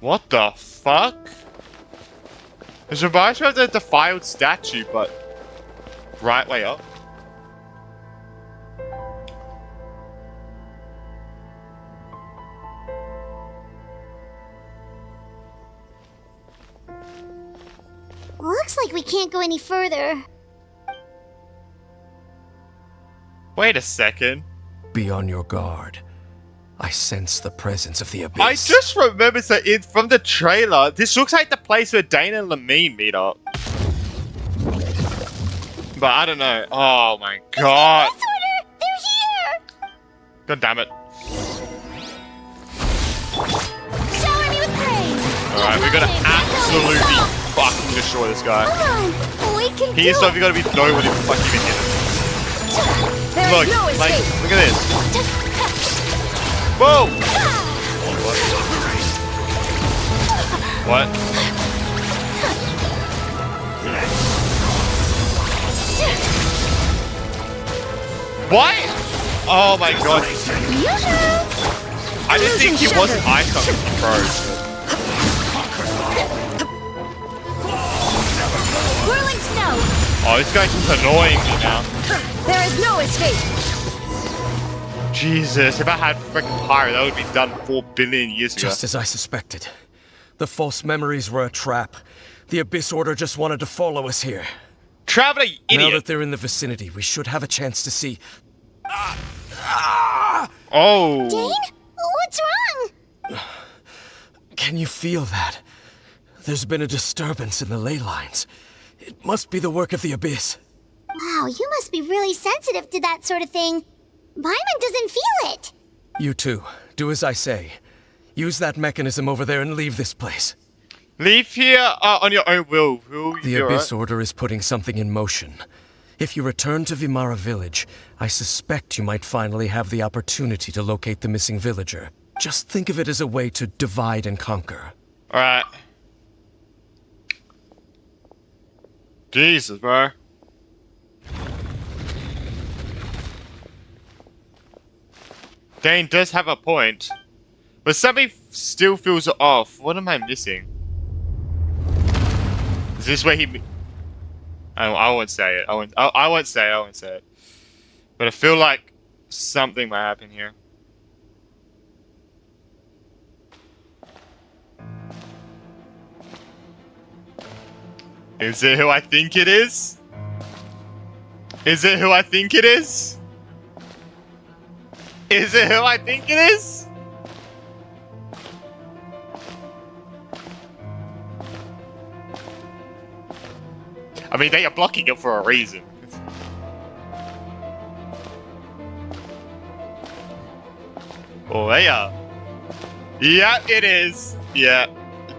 What the fuck? It reminds me of the defiled statue, but right way up. Looks like we can't go any further. Wait a second. Be on your guard. I sense the presence of the abyss. I just remembered that from the trailer, this looks like the place where Dana and Lamine meet up. But I don't know. Oh my god. Order! They're here! God damn it. Shower me with praise! Alright, we gotta absolutely fucking destroy this guy. Come on! We can He is do so it! you gotta be no one even fucking even hit him. Look, like, look at this. Whoa! What? What? Oh my god. I didn't think he was an icon he froze. Whirling snow. Oh, this guy's just annoying me now. There is no escape. Jesus, if I had freaking pyro, that would be done 4 billion years ago. Just as I suspected. The false memories were a trap. The Abyss Order just wanted to follow us here. Traveler, you Now idiot! that they're in the vicinity, we should have a chance to see. Oh. Dane? What's wrong? Can you feel that? There's been a disturbance in the ley lines. It must be the work of the Abyss. Wow, you must be really sensitive to that sort of thing. Paimon doesn't feel it. You too. Do as I say. Use that mechanism over there and leave this place. Leave here on your own will. The Abyss Order is putting something in motion. If you return to Vimara Village, I suspect you might finally have the opportunity to locate the missing villager. Just think of it as a way to divide and conquer. Alright. Jesus, bro. Dane does have a point. But something still feels off. What am I missing? Is this where he... I won't say it. I won't say it. But I feel like something might happen here. Is it who I think it is? Is it who I think it is? Is it who I think it is? I mean, they are blocking it for a reason. Oh, they are. Yeah, it is. Yeah.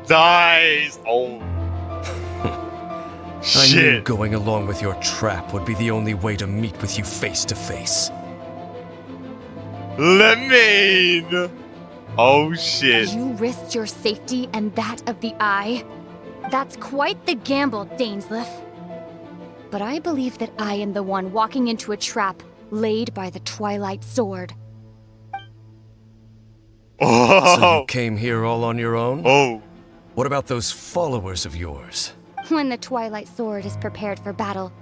Dies. Oh. I knew Shit. going along with your trap would be the only way to meet with you face to face. Lemon. Oh, shit. You risked your safety and that of the Eye? That's quite the gamble, Dainsleif. But I believe that I am the one walking into a trap laid by the Twilight Sword. Oh. So you came here all on your own? Oh. What about those followers of yours? When the Twilight Sword is prepared for battle,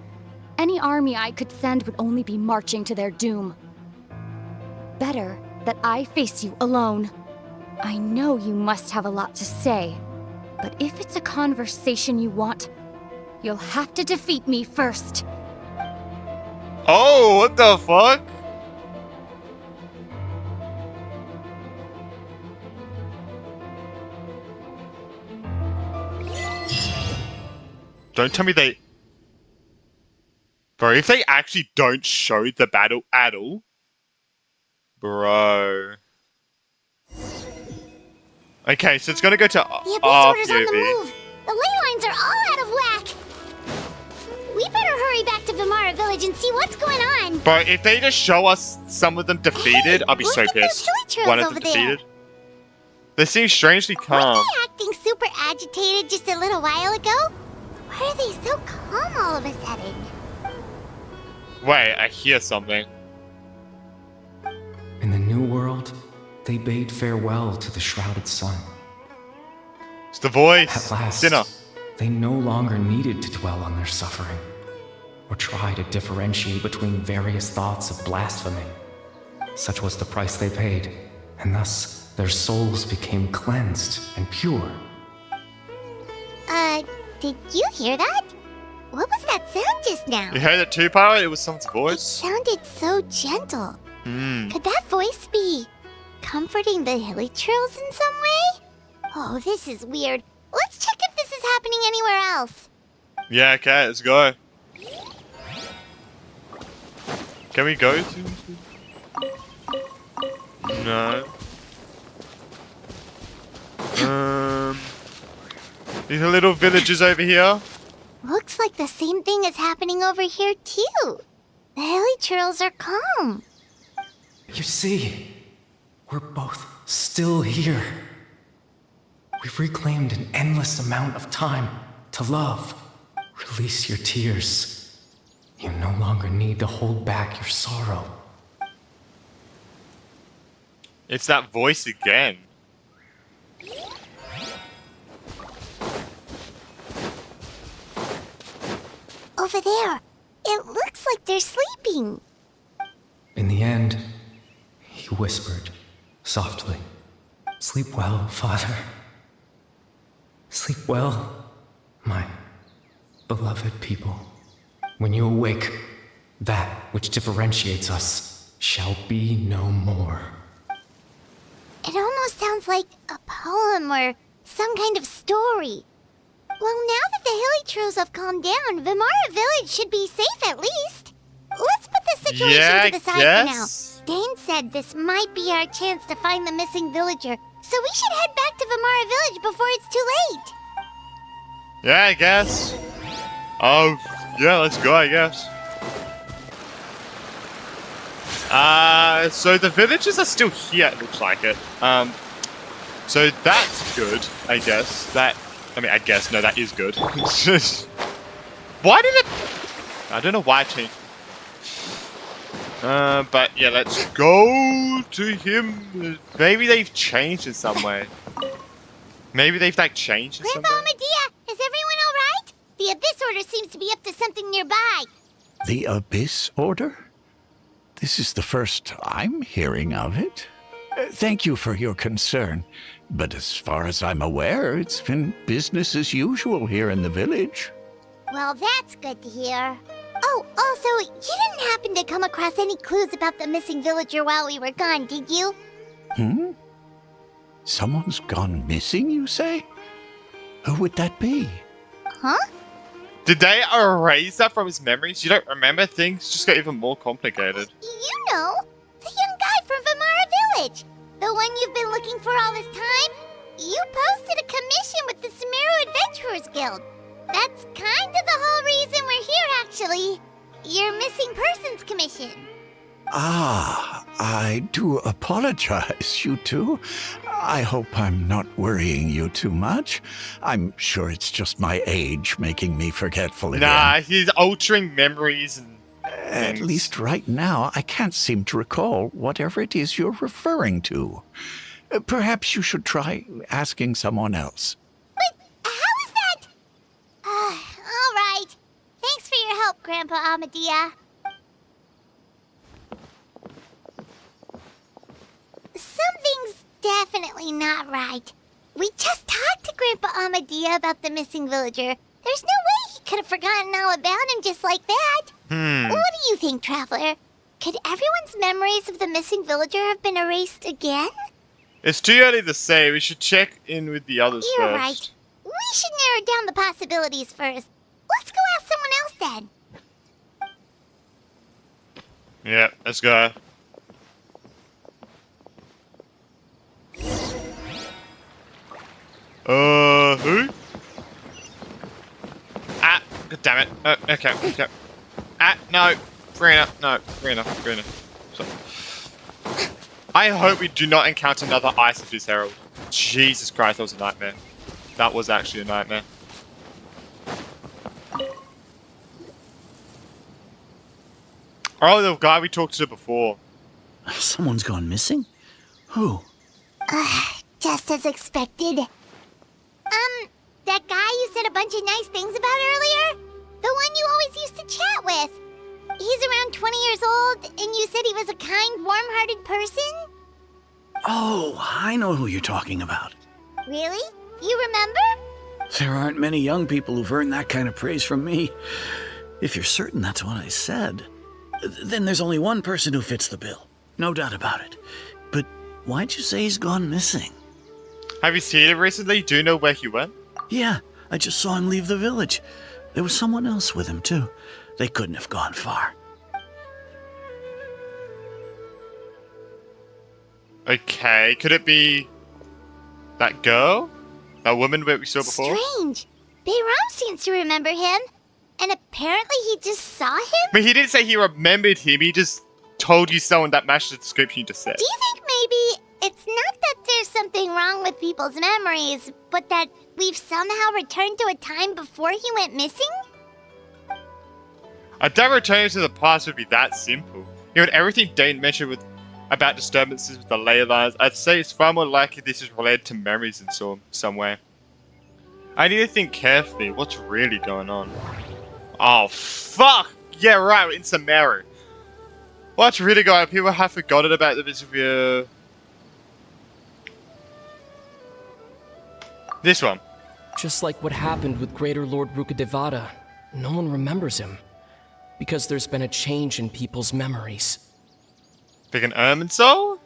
any army I could send would only be marching to their doom. Better that I face you alone. I know you must have a lot to say, but if it's a conversation you want, you'll have to defeat me first. Oh, what the fuck? Don't tell me they... Bro, if they actually don't show the battle at all... Bro... Okay, so it's gonna go to The Abyss Order's on the RPOV. move. The ley lines are all out of whack. We better hurry back to Vimara Village and see what's going on. Bro, if they just show us some of them defeated, I'll be look so at those pissed. hilly trails One of them over there. defeated. They seem strangely calm. Weren't they acting super agitated just a little while ago? Why are they so calm all of a sudden? Wait, I hear something. In the new world, they bade farewell to the shrouded sun. It's the voice. At last, Sinner. they no longer needed to dwell on their suffering, or try to differentiate between various thoughts of blasphemy. Such was the price they paid, and thus their souls became cleansed and pure. Did you hear that? What was that sound just now? You heard it too, Pyro? It was someone's It voice. sounded so gentle. Hmm. Could that voice be comforting the hilly trills in some way? Oh, this is weird. Let's check if this is happening anywhere else. Yeah, okay, let's go. Can we go to... No. These are little villages over here. Looks like the same thing is happening over here too. The hilly trills are calm. You see, we're both still here. We've reclaimed an endless amount of time to love. Release your tears. You no longer need to hold back your sorrow. It's that voice again. Over there. It looks like they're sleeping. In the end, he whispered softly, "Sleep well, Father. Sleep well, my beloved people. When you awake, that which differentiates us shall be no more." It almost sounds like a poem or some kind of story. Well, now that the hilly trills have calmed down, Vimara Village should be safe at least. Let's put this situation Yeah, to the side for now. Dane said this might be our chance to find the missing villager, so we should head back to Vimara Village before it's too late. Yeah, I guess. Oh, yeah, let's go, I guess. So the villagers are still here, it looks like it. So that's good, I guess. No, that is good. Why did it... I don't know why it changed. But yeah, let's go to him. Maybe they've changed in some way. Maybe they've like changed in some Grandpa way. Medea, is everyone alright? The Abyss Order seems to be up to something nearby. The Abyss Order? This is the first I'm hearing of it. Thank you for your concern, but as far as I'm aware, it's been business as usual here in the village. Well, that's good to hear. Oh, also, you didn't happen to come across any clues about the missing villager while we were gone, did you? Someone's gone missing, you say? Who would that be? Huh? Did they erase that from his memories? You don't remember things? Just got even more complicated. You know, the young guy from Vamara Village. The one you've been looking for all this time. You posted a commission with the Sumeru Adventurers Guild. That's kind of the whole reason we're here, actually. Your missing persons commission. Ah, I do apologize, you two. I hope I'm not worrying you too much. I'm sure it's just my age making me forgetful again. Nah, he's altering memories and At things. least right now, I can't seem to recall whatever it is you're referring to. Perhaps you should try asking someone else. But how is that? All right. Thanks for your help, Grandpa Amadea. Something's definitely not right. We just talked to Grandpa Amadea about the missing villager. There's no way he could have forgotten all about him just like that. What do you think, Traveler? Could everyone's memories of the missing villager have been erased again? It's too early to say. We should check in with the others You're first. right. We should narrow down the possibilities first. Let's go ask someone else then. Yeah, let's go. Who? Ah, god damn it. Okay, okay. Ah, no. Brina, no. Brina. So, I hope we do not encounter another Ice Abyss Herald. Jesus Christ, that was a nightmare. That was actually a nightmare. Oh, the guy we talked to before. Someone's gone missing? Who? Just as expected. That guy you said a bunch of nice things about earlier? The one you always used to chat with. He's around 20 years old, and you said he was a kind, warm-hearted person? Oh, I know who you're talking about. Really? You remember? There aren't many young people who've earned that kind of praise from me. If you're certain that's what I said, then there's only one person who fits the bill. No doubt about it. But why'd you say he's gone missing? Have you seen him recently? Do you know where he went? Yeah, I just saw him leave the village. There was someone else with him, too. They couldn't have gone far. Okay, could it be that girl? That woman that we saw before? Strange. Bayram seems to remember him. And apparently he just saw him? But he didn't say he remembered him, he just told you someone that matched the description you just said. Do you think maybe it's not that there's something wrong with people's memories, but that we've somehow returned to a time before he went missing? I doubt returning to the past would be that simple. Given everything Dane mentioned about disturbances with the ley lines, I'd say it's far more likely this is related to memories in some way. I need to think carefully what's really going on. Oh, fuck! Yeah, right, we're in Sumeru. What's really going on? People have forgotten about the Vesuvia. This one. Just like what happened with Greater Lord Rukadevada, no one remembers him. Because there's been a change in people's memories. Pick an Ermin Soul?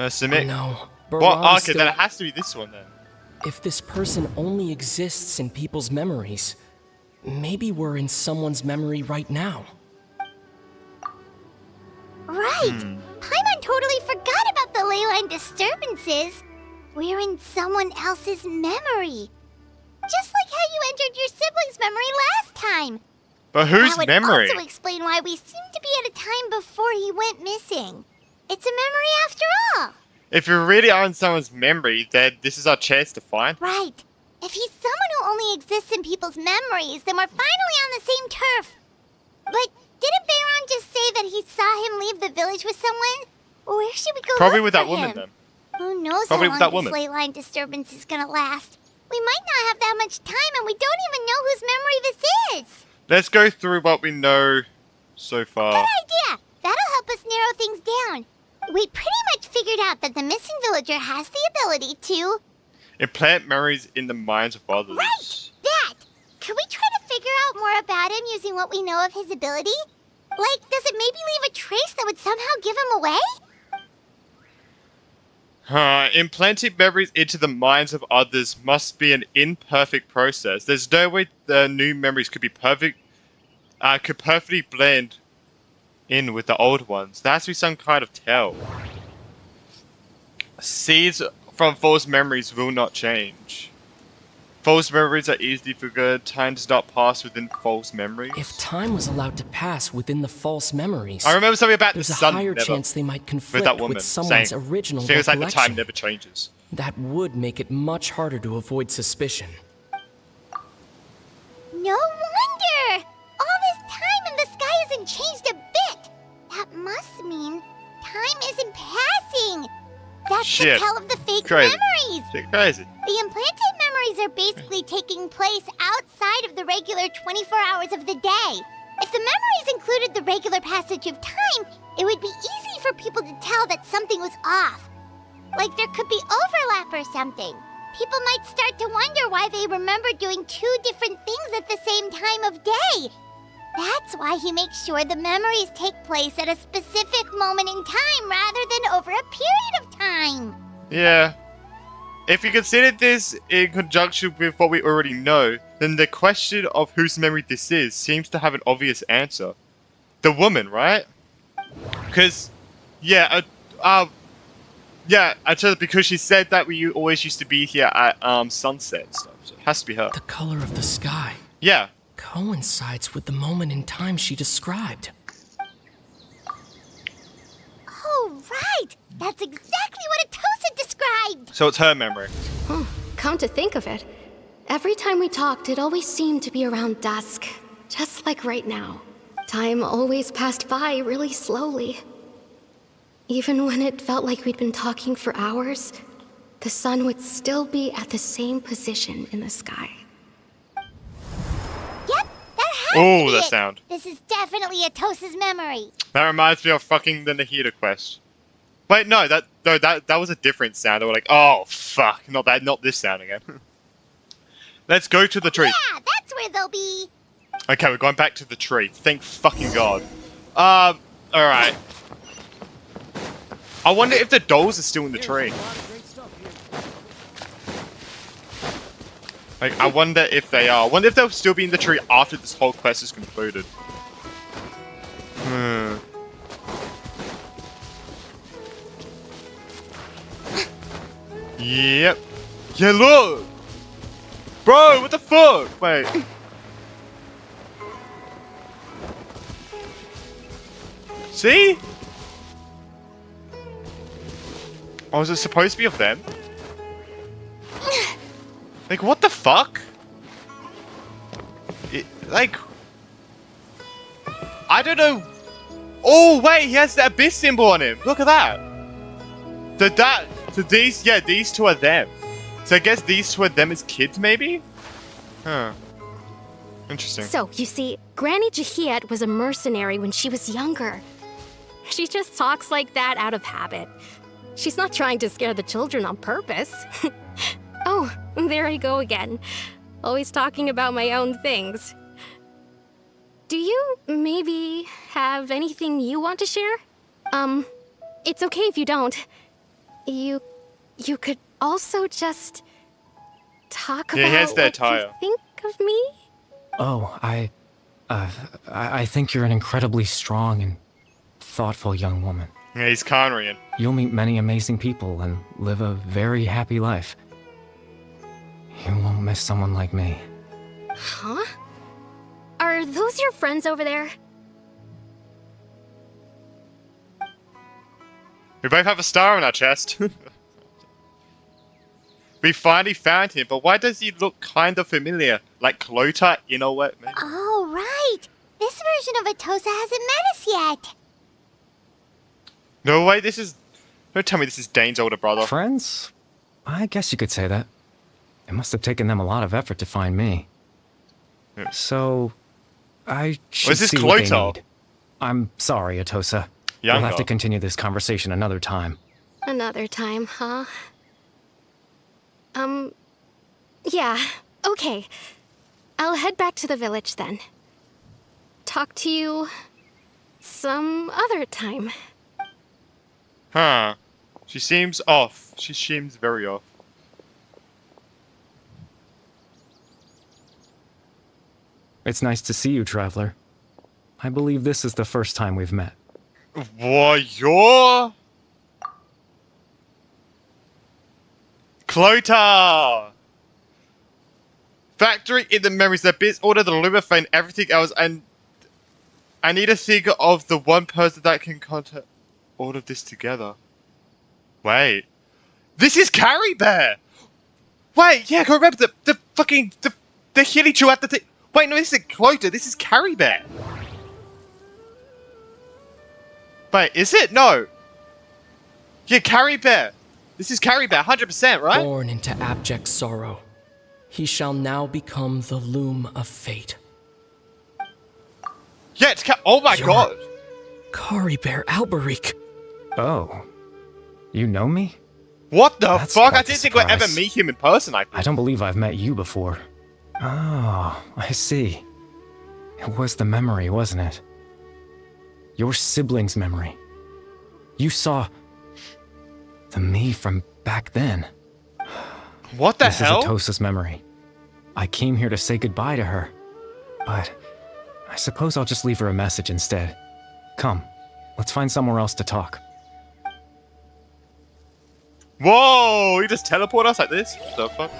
Submit. No. Well, okay, then it has to be this one then. If this person only exists in people's memories, maybe we're in someone's memory right now. Right! Paimon totally forgot about the leyline disturbances. We're in someone else's memory. Just like how you entered your sibling's memory last time. But whose that memory? would also explain why we seem to be at a time before he went missing. It's a memory after all. If we really are in someone's memory, then this is our chance to find. Right. If he's someone who only exists in people's memories, then we're finally on the same turf. But didn't Bayron just say that he saw him leave the village with someone? Where should we go Probably look with for that woman him? then. Who knows Probably how with long that this woman. ley line disturbance is gonna last? We might not have that much time, and we don't even know whose memory this is. Let's go through what we know so far. Good idea. That'll help us narrow things down. We pretty much figured out that the missing villager has the ability to... Implant memories in the minds of others. Right! That! Can we try to figure out more about him using what we know of his ability? Like, does it maybe leave a trace that would somehow give him away? Implanting memories into the minds of others must be an imperfect process. There's no way the new memories could be perfect, could perfectly blend in with the old ones. There has to be some kind of tell. Seeds from false memories will not change. False memories are easily forgotten. Time does not pass within false memories. If time was allowed to pass within the false memories, I remember something about there's the a sun higher never, chance they might conflict with that woman someone's saying, original things like the recollection. time never changes. That would make it much harder to avoid suspicion. No wonder! All this time and the sky hasn't changed a bit! That must mean time isn't passing! That's Shit. the tell of the fake Crazy. memories! Shit, crazy. The implanted memories are basically taking place outside of the regular 24 hours of the day. If the memories included the regular passage of time, it would be easy for people to tell that something was off. Like there could be overlap or something. People might start to wonder why they remember doing two different things at the same time of day. That's why he makes sure the memories take place at a specific moment in time rather than over a period of time. Yeah. If you consider this in conjunction with what we already know, then the question of whose memory this is seems to have an obvious answer. The woman, right? Because, yeah, I told her because she said that we always used to be here at sunset and stuff, so it has to be her. The color of the sky Yeah. coincides with the moment in time she described. Oh, right! That's exactly what Atosa described! So it's her memory. Come to think of it, every time we talked, it always seemed to be around dusk, just like right now. Time always passed by really slowly. Even when it felt like we'd been talking for hours, the sun would still be at the same position in the sky. Yep, that has Oh, to be that it. sound. This is definitely Atosa's memory. That reminds me of fucking the Nahida quest. Wait, no, that was a different sound. They were like, oh fuck, not this sound again. Let's go to the tree. Yeah, that's where they'll be. Okay, we're going back to the tree. Thank fucking god. Alright. I wonder if the dolls are still in the tree. Like, I wonder if they are. I wonder if they'll still be in the tree after this whole quest is concluded. Yep. Yeah, look! Bro, what the fuck? Wait. See? Oh, is it supposed to be of them? Like, what the fuck? Like... I don't know... Oh, wait, he has the abyss symbol on him. Look at that. So these two are them. So I guess these two are them as kids, maybe? Huh. Interesting. So, you see, Granny Jahiet was a mercenary when she was younger. She just talks like that out of habit. She's not trying to scare the children on purpose. Oh, there I go again. Always talking about my own things. Do you maybe have anything you want to share? It's okay if you don't. You could also just talk about here's the what attire. you think of me? Oh, I think you're an incredibly strong and thoughtful young woman. Yeah, he's Conrian. You'll meet many amazing people and live a very happy life. You won't miss someone like me. Huh? Are those your friends over there? We both have a star on our chest. We finally found him, but why does he look kind of familiar? Like Clota in a way? Maybe? Oh, right. this version of Atosa hasn't met us yet. No way, this is... Don't tell me this is Dane's older brother. Friends? I guess you could say that. It must have taken them a lot of effort to find me. Yeah. So, I should is this see what they Cloto? need. I'm sorry, Atosa. Younger. We'll have to continue this conversation another time. Another time, huh? Yeah, okay. I'll head back to the village then. Talk to you some other time. Huh. She seems off. She seems very off. It's nice to see you, Traveler. I believe this is the first time we've met. What, you're... Clota! Factory in the memories, the bits order, the Lumafane, everything else, and I need to think of the one person that can contact all of this together. Wait. This is Carrie Bear! Wait, yeah, I can remember the fucking, the Hilichu at the thing. Wait, no, this isn't Clota, this is Carrie Bear. Wait, is it? No. Yeah, Carrie Bear. This is Carrie Bear, 100%, right? Born into abject sorrow, he shall now become the loom of fate. Yeah, it's oh my You're god. Kari Bear Alberik. Oh. You know me? What the That's fuck? quite I the didn't think we'd ever surprise. meet him in person. I don't believe I've met you before. Oh, I see. It was the memory, wasn't it? Your sibling's memory. You saw... the me from back then. What the This hell? is Atosa's memory. I came here to say goodbye to her. But I suppose I'll just leave her a message instead. Come, let's find somewhere else to talk. Whoa! You just teleport us like this? What the fuck?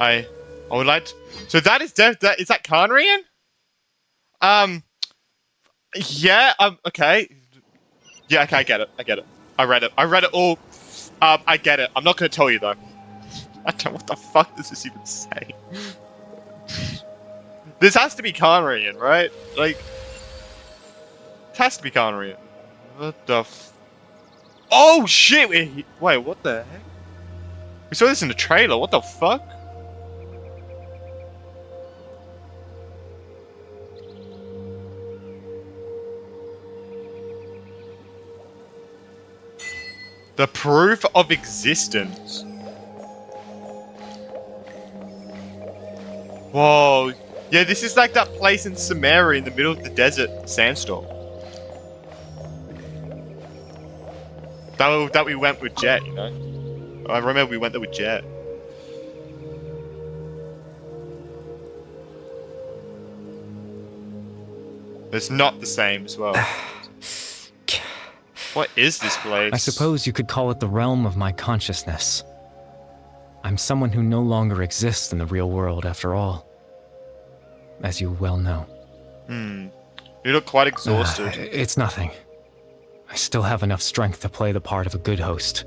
I would like to... So that is is that Karnrian? Yeah, okay. Yeah, okay, I get it. I read it all. I get it. I'm not gonna tell you though. I don't know what the fuck does this even say. This has to be Karnrian, right? Like, it has to be Karnrian. What the Oh shit! Wait, what the heck? We saw this in the trailer. What the fuck? The proof of existence. Whoa. Yeah, this is like that place in Samaria in the middle of the desert sandstorm. That we went with Jet, you know? I remember we went there with Jet. It's not the same as well. What is this place? I suppose you could call it the realm of my consciousness. I'm someone who no longer exists in the real world, after all. As you well know. You look quite exhausted. It's nothing. I still have enough strength to play the part of a good host.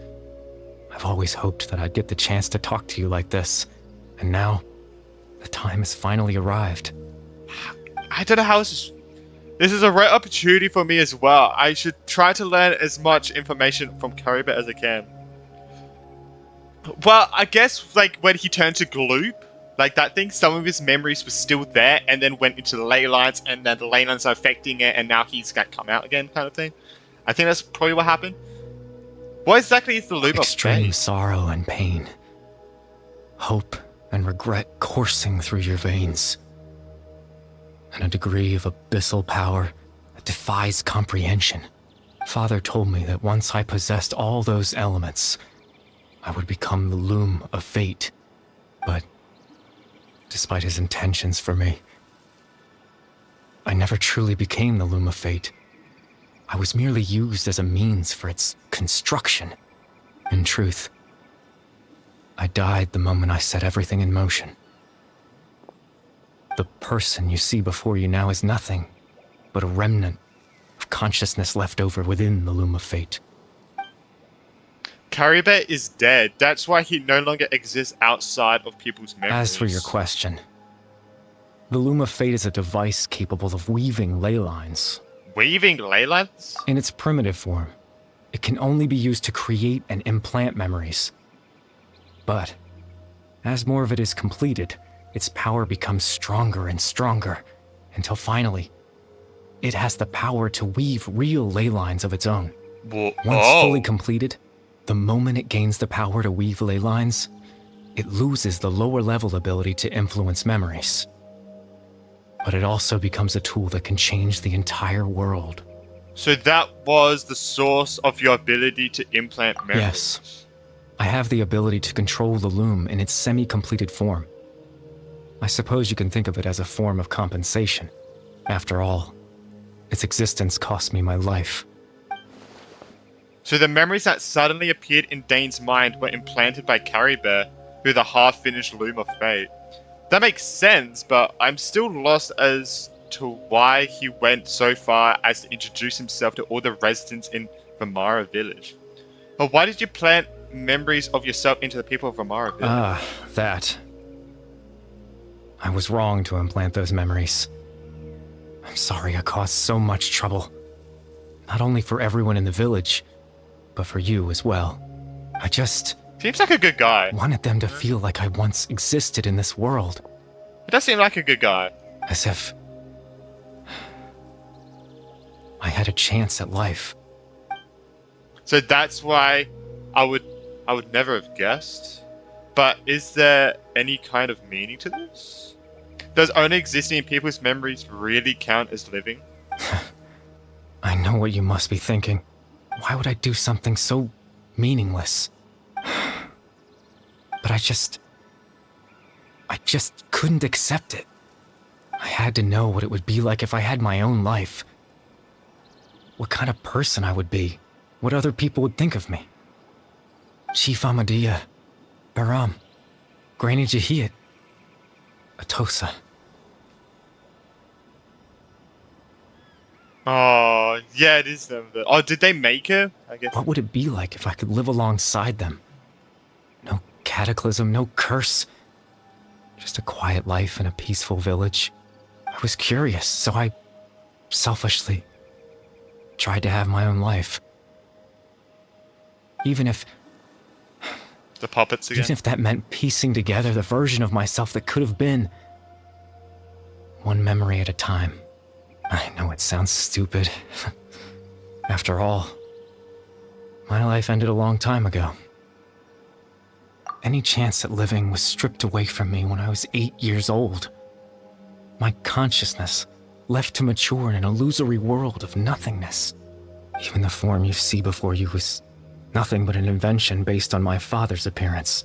I've always hoped that I'd get the chance to talk to you like this. And now, the time has finally arrived. I don't know how this is a rare opportunity for me as well. I should try to learn as much information from Kariba as I can. Well, I guess like when he turned to Gloop, like that thing, some of his memories were still there and then went into the ley lines and then the ley lines are affecting it and now he's got come out again kind of thing. I think that's probably what happened. What exactly is the loop of Extreme fate? sorrow and pain. Hope and regret coursing through your veins. And a degree of abyssal power that defies comprehension. Father told me that once I possessed all those elements, I would become the loom of fate. But despite his intentions for me, I never truly became the loom of fate. I was merely used as a means for its construction. In truth, I died the moment I set everything in motion. The person you see before you now is nothing but a remnant of consciousness left over within the loom of fate. Caribet is dead. That's why he no longer exists outside of people's memories. As for your question, the Loom of Fate is a device capable of weaving ley lines. Weaving ley lines? In its primitive form, it can only be used to create and implant memories. But, as more of it is completed, its power becomes stronger and stronger, until finally, it has the power to weave real ley lines of its own. Once fully completed, the moment it gains the power to weave ley lines, it loses the lower level ability to influence memories. But it also becomes a tool that can change the entire world. So that was the source of your ability to implant memories? Yes. I have the ability to control the loom in its semi-completed form. I suppose you can think of it as a form of compensation. After all, its existence cost me my life. So the memories that suddenly appeared in Dane's mind were implanted by Caribert through the half-finished Loom of Fate. That makes sense, but I'm still lost as to why he went so far as to introduce himself to all the residents in Vamara Village. But why did you plant memories of yourself into the people of Vamara Village? That. I was wrong to implant those memories. I'm sorry I caused so much trouble. Not only for everyone in the village, but for you as well. I just... Seems like a good guy. Wanted them to feel like I once existed in this world. It does seem like a good guy. As if... I had a chance at life. So that's why I would never have guessed. But is there any kind of meaning to this? Does only existing in people's memories really count as living? I know what you must be thinking. Why would I do something so meaningless? But I just couldn't accept it. I had to know what it would be like if I had my own life. What kind of person I would be. What other people would think of me. Chief Ahmadiyya, Baram, Granny Jahiyat, Atosa. Oh, yeah, it is them. Oh, did they make her? I guess. What would it be like if I could live alongside them? No cataclysm, no curse. Just a quiet life in a peaceful village. I was curious, so I selfishly tried to have my own life. Even if... The puppets again? Even if that meant piecing together the version of myself that could have been. One memory at a time. I know it sounds stupid. After all, my life ended a long time ago. Any chance at living was stripped away from me when I was 8 years old. My consciousness left to mature in an illusory world of nothingness. Even the form you see before you was nothing but an invention based on my father's appearance.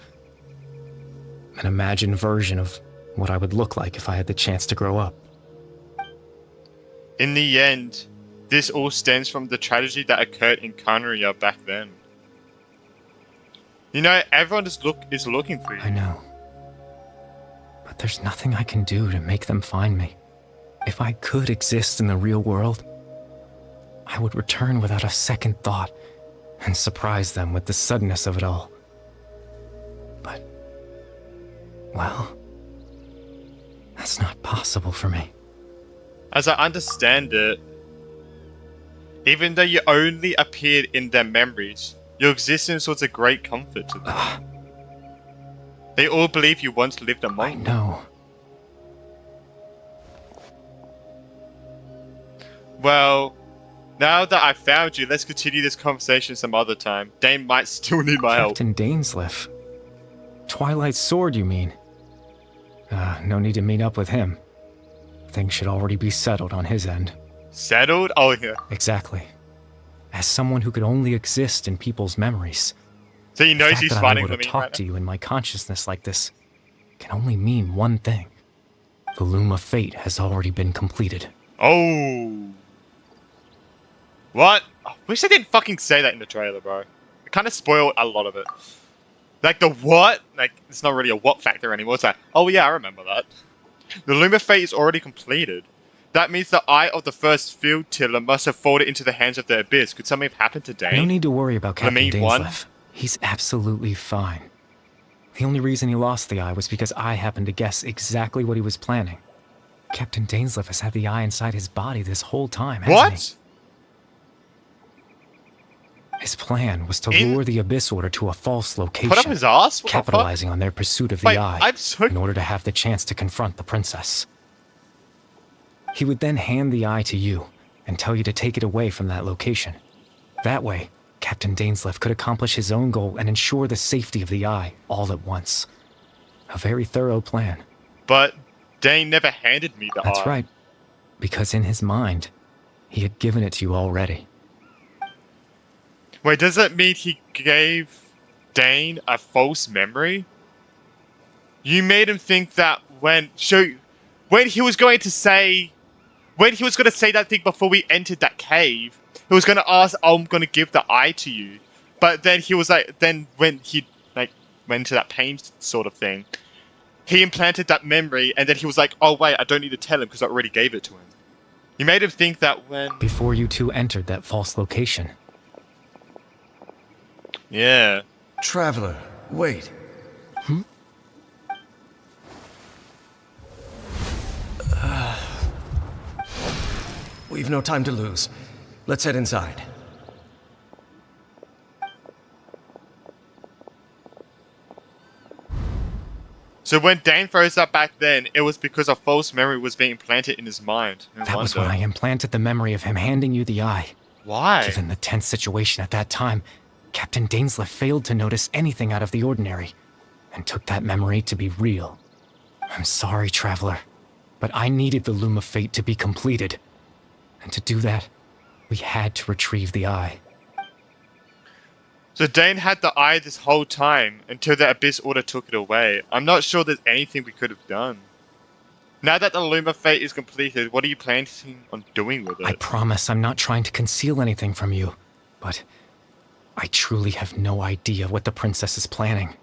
An imagined version of what I would look like if I had the chance to grow up. In the end, this all stems from the tragedy that occurred in Kanaria back then. You know, everyone is looking for you. I know. But there's nothing I can do to make them find me. If I could exist in the real world, I would return without a second thought and surprise them with the suddenness of it all. But, well, that's not possible for me. As I understand it, even though you only appeared in their memories, your existence was a great comfort to them. They all believe you once lived among them. I know. Well, now that I've found you, let's continue this conversation some other time. Dane might still need my help. Captain Dainsleif. Twilight Sword, you mean? No need to meet up with him. Things should already be settled on his end. Settled? Oh, yeah. Exactly. As someone who could only exist in people's memories. So he knows he's fighting with with me. me Talk right to you in my consciousness like this can only mean one thing. The Loom of Fate has already been completed. Oh. What? I wish they didn't fucking say that in the trailer, bro. It kind of spoiled a lot of it. Like, the what? Like, it's not really a what factor anymore. It's like, oh yeah, I remember that. The Loom of Fate is already completed. That means the eye of the first field tiller must have fallen into the hands of the Abyss. Could something have happened to Dane? No need to worry about Captain Lemmy won? Dainsleif. He's absolutely fine. The only reason he lost the eye was because I happened to guess exactly what he was planning. Captain Dainsleif has had the eye inside his body this whole time, hasn't he? His plan was to lure the Abyss Order to a false location, Put up his ass? What capitalizing on their pursuit of the eye I'm in order to have the chance to confront the princess. He would then hand the eye to you and tell you to take it away from that location. That way, Captain Dainsleif could accomplish his own goal and ensure the safety of the eye all at once. A very thorough plan. But Dane never handed me the eye. That's right, because in his mind, he had given it to you already. Wait, does that mean he gave Dane a false memory? You made him think that when he was going to say that thing before we entered that cave, he was going to ask, "I'm going to give the eye to you," but then he was like, then when he went to that pain sort of thing, he implanted that memory, and then he was like, "Oh wait, I don't need to tell him because I already gave it to him." You made him think that before you two entered that false location. Yeah. Traveler, wait. We've no time to lose. Let's head inside. So when Dane froze up back then, it was because a false memory was being implanted in his mind. That was when I implanted the memory of him handing you the eye. Why? Given the tense situation at that time, Captain Dainsleif failed to notice anything out of the ordinary, and took that memory to be real. I'm sorry, Traveler, but I needed the Loom of Fate to be completed. And to do that, we had to retrieve the eye. So Dane had the eye this whole time, until the Abyss Order took it away. I'm not sure there's anything we could have done. Now that the Loom of Fate is completed, what are you planning on doing with it? I promise I'm not trying to conceal anything from you, but I truly have no idea what the princess is planning.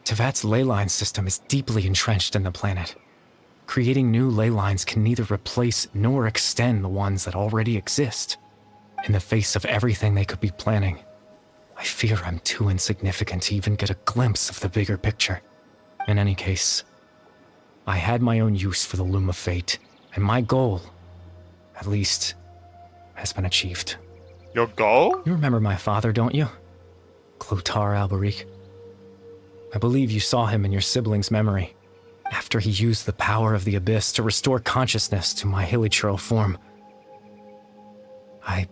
Tevat's ley line system is deeply entrenched in the planet. Creating new ley lines can neither replace nor extend the ones that already exist. In the face of everything they could be planning, I fear I'm too insignificant to even get a glimpse of the bigger picture. In any case, I had my own use for the Loom of Fate, and my goal, at least, has been achieved. Your goal? You remember my father, don't you? Clotar Alberic. I believe you saw him in your sibling's memory, after he used the power of the Abyss to restore consciousness to my hilichurl form. I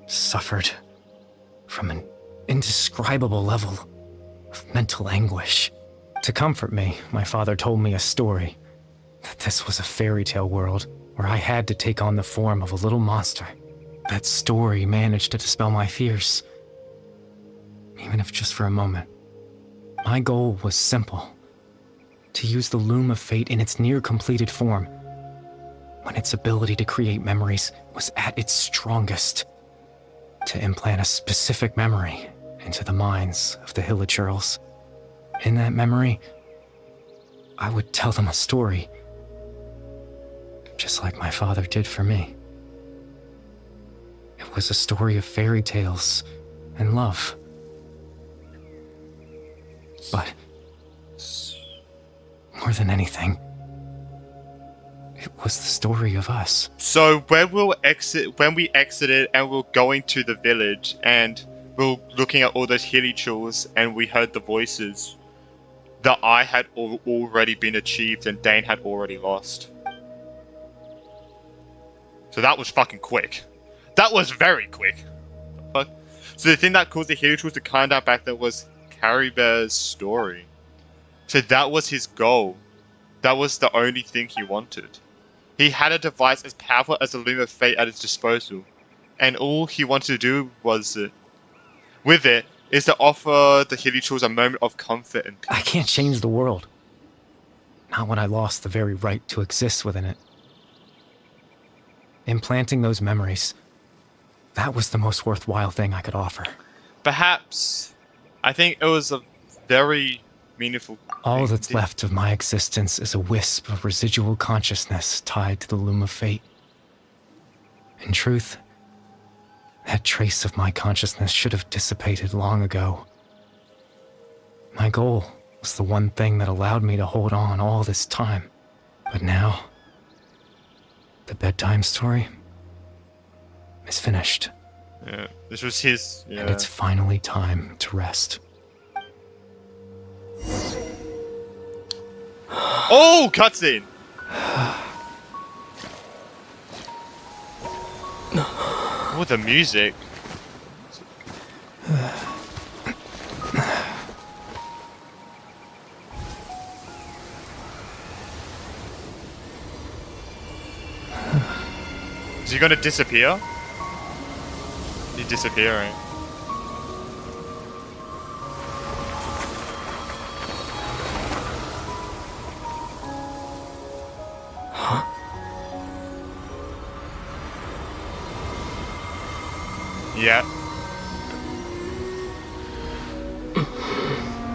suffered from an indescribable level of mental anguish. To comfort me, my father told me a story, that this was a fairy tale world where I had to take on the form of a little monster. That story managed to dispel my fears, even if just for a moment. My goal was simple: to use the Loom of Fate in its near-completed form, when its ability to create memories was at its strongest, to implant a specific memory into the minds of the hilichurls. In that memory, I would tell them a story, just like my father did for me. It was a story of fairy tales and love. But more than anything, it was the story of us. So when we exited and we're going to the village and we're looking at all those hilichurls and we heard the voices, the eye had already been achieved and Dane had already lost. So that was fucking quick. That was very quick. Fuck. So the thing that caused the hilichurls to calm down back then was Caribou's story. So that was his goal. That was the only thing he wanted. He had a device as powerful as the Loom of Fate at his disposal, and all he wanted to do was, with it, is to offer the hilichurls a moment of comfort and peace. I can't change the world. Not when I lost the very right to exist within it. Implanting those memories, that was the most worthwhile thing I could offer. Perhaps, I think it was a very meaningful thing. All that's left of my existence is a wisp of residual consciousness tied to the Loom of Fate. In truth, That trace of my consciousness should have dissipated long ago. My goal was the one thing that allowed me to hold on all this time. But now, the bedtime story is finished. Yeah, this was his. Yeah. And it's finally time to rest. Oh, cutscene! Oh, the music. Is he gonna disappear? He's disappearing. Yeah.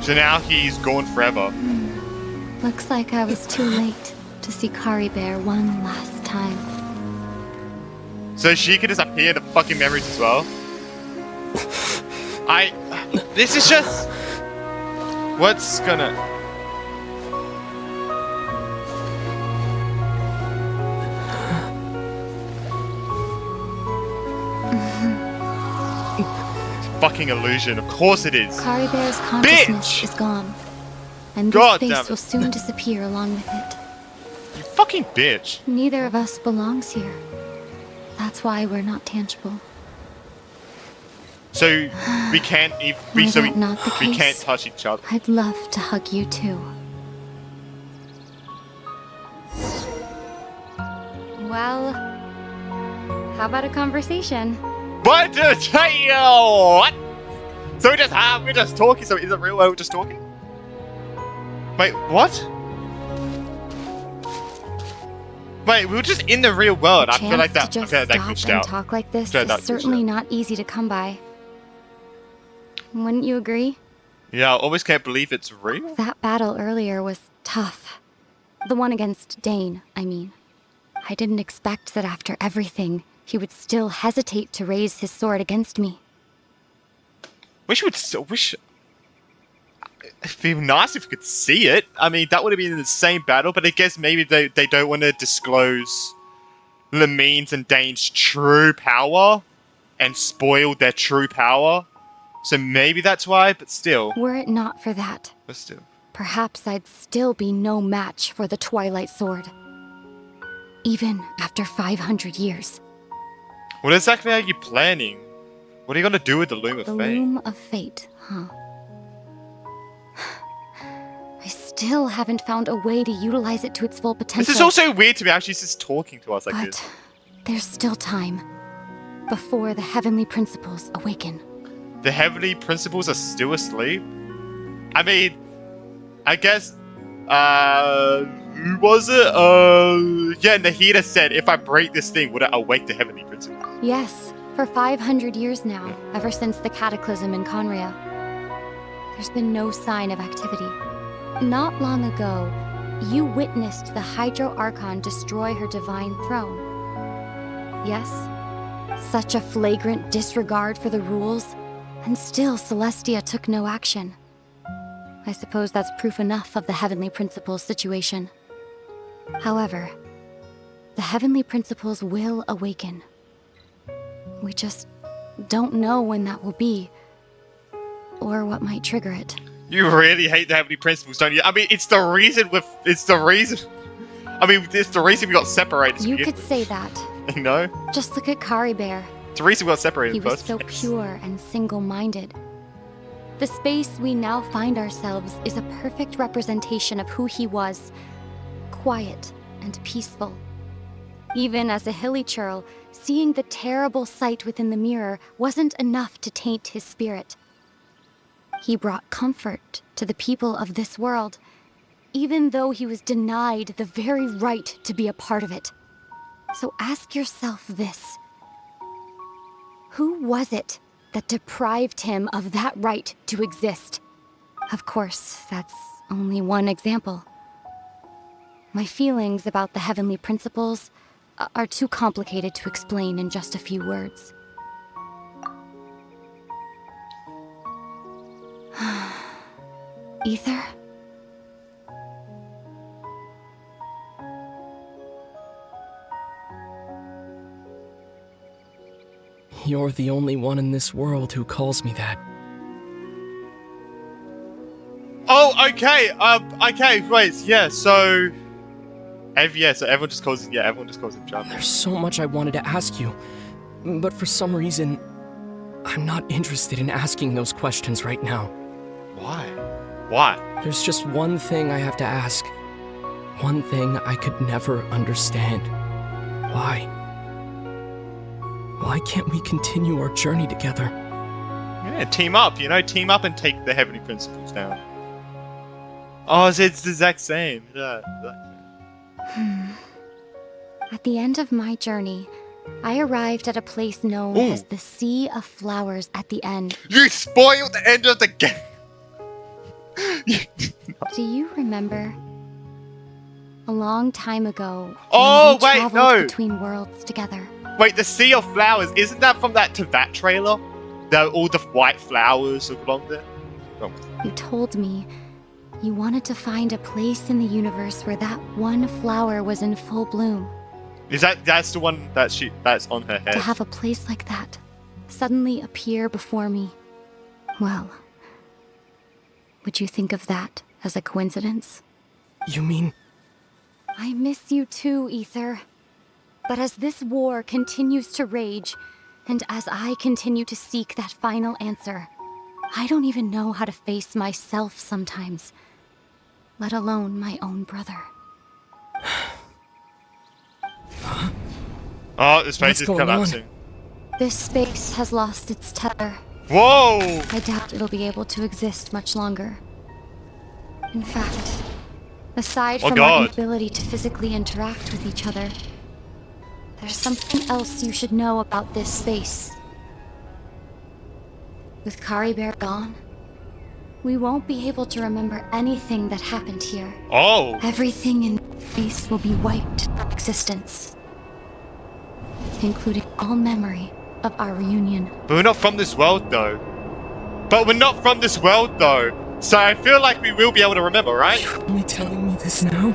So now he's gone forever. Looks like I was too late to see Kari Bear one last time. So she could just appear to fucking memories as well. This is just... What's gonna... Fucking illusion. Of course it is. Kari Bear's consciousness is gone. And this God damn space it. will soon disappear along with it. You fucking bitch. Neither of us belongs here. That's why we're not tangible. So we can't Were so that not the we case, can't touch each other. I'd love to hug you too. Well, how about a conversation? What? What? So we're just talking. So is it real? We're just talking? Wait, what? Wait, we were just in the real world. I feel like that. I feel like that glitched out. Talk like this I feel like is that glitched certainly out. not easy to come by. Wouldn't you agree? Yeah, I always can't believe it's real. That battle earlier was tough. The one against Dane, I mean. I didn't expect that after everything, he would still hesitate to raise his sword against me. Wish. It'd be nice if we could see it. I mean, that would have been in the same battle, but I guess maybe they don't want to disclose Lamine's and Dane's true power and spoil their true power. So maybe that's why, but still. Were it not for that, But still. perhaps I'd still be no match for the Twilight Sword. Even after 500 years. What exactly are you planning? What are you gonna do with the Loom of The Fate? Loom of Fate, huh? I still haven't found a way to utilize it to its full potential. This is also weird to me, how she's just talking to us like But this. there's still time. Before the heavenly principles awaken. The heavenly principles are still asleep? I mean, I guess, who was it? Yeah, Nahida said, if I break this thing, would it awake the heavenly principles? Yes, for 500 years now, ever since the cataclysm in Conria. There's been no sign of activity. Not long ago, you witnessed the Hydro Archon destroy her divine throne. Yes, such a flagrant disregard for the rules, and still Celestia took no action. I suppose that's proof enough of the Heavenly Principles situation. However, the Heavenly Principles will awaken. We just don't know when that will be, or what might trigger it. You really hate the heavenly principles, don't you? I mean, it's the reason we got separated. You could say that. You know? Just look at Kari Bear. It's the reason we got separated He in the was first so place. pure and single-minded. The space we now find ourselves is a perfect representation of who he was. Quiet and peaceful. Even as a hilly churl, seeing the terrible sight within the mirror wasn't enough to taint his spirit. He brought comfort to the people of this world, even though he was denied the very right to be a part of it. So ask yourself this. Who was it that deprived him of that right to exist? Of course, that's only one example. My feelings about the heavenly principles are too complicated to explain in just a few words. Ether? You're the only one in this world who calls me that. Oh, okay. Okay. Wait. Yeah. So. So everyone just calls him John. There's so much I wanted to ask you, but for some reason, I'm not interested in asking those questions right now. Why? Why? There's just one thing I have to ask. One thing I could never understand. Why? Why can't we continue our journey together? Yeah, team up, team up and take the Heavenly Principles down. Oh, it's the exact same. Yeah. At the end of my journey, I arrived at a place known as the Sea of Flowers at the end. You spoiled the end of the game! Do you remember? A long time ago, Oh, when we wait, traveled no. between worlds together. Wait, the Sea of Flowers, isn't that from that trailer? All the white flowers along there? Oh. You told me you wanted to find a place in the universe where that one flower was in full bloom. That's the one that's on her head? To have a place like that suddenly appear before me. Well, would you think of that as a coincidence? You mean... I miss you too, Ether. But as this war continues to rage, and as I continue to seek that final answer, I don't even know how to face myself sometimes, let alone my own brother. Oh, this space is collapsing. This space has lost its tether. Whoa! I doubt it'll be able to exist much longer. In fact, aside from our inability to physically interact with each other, there's something else you should know about this space. With Kari Bear gone, we won't be able to remember anything that happened here. Oh! Everything in space will be wiped from existence, including all memory of our reunion. But we're not from this world, though. So I feel like we will be able to remember, right? You're only telling me this now?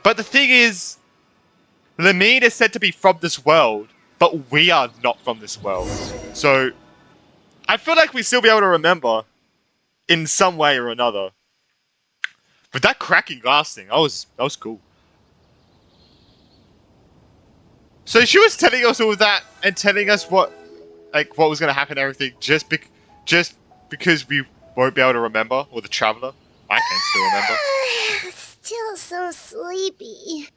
But the thing is, Lamine is said to be from this world, but we are not from this world. So I feel like we still be able to remember in some way or another. But that cracking glass thing, that was cool. So she was telling us all that and telling us what was going to happen and everything just because we won't be able to remember, or the traveler. I can still remember. Still so sleepy.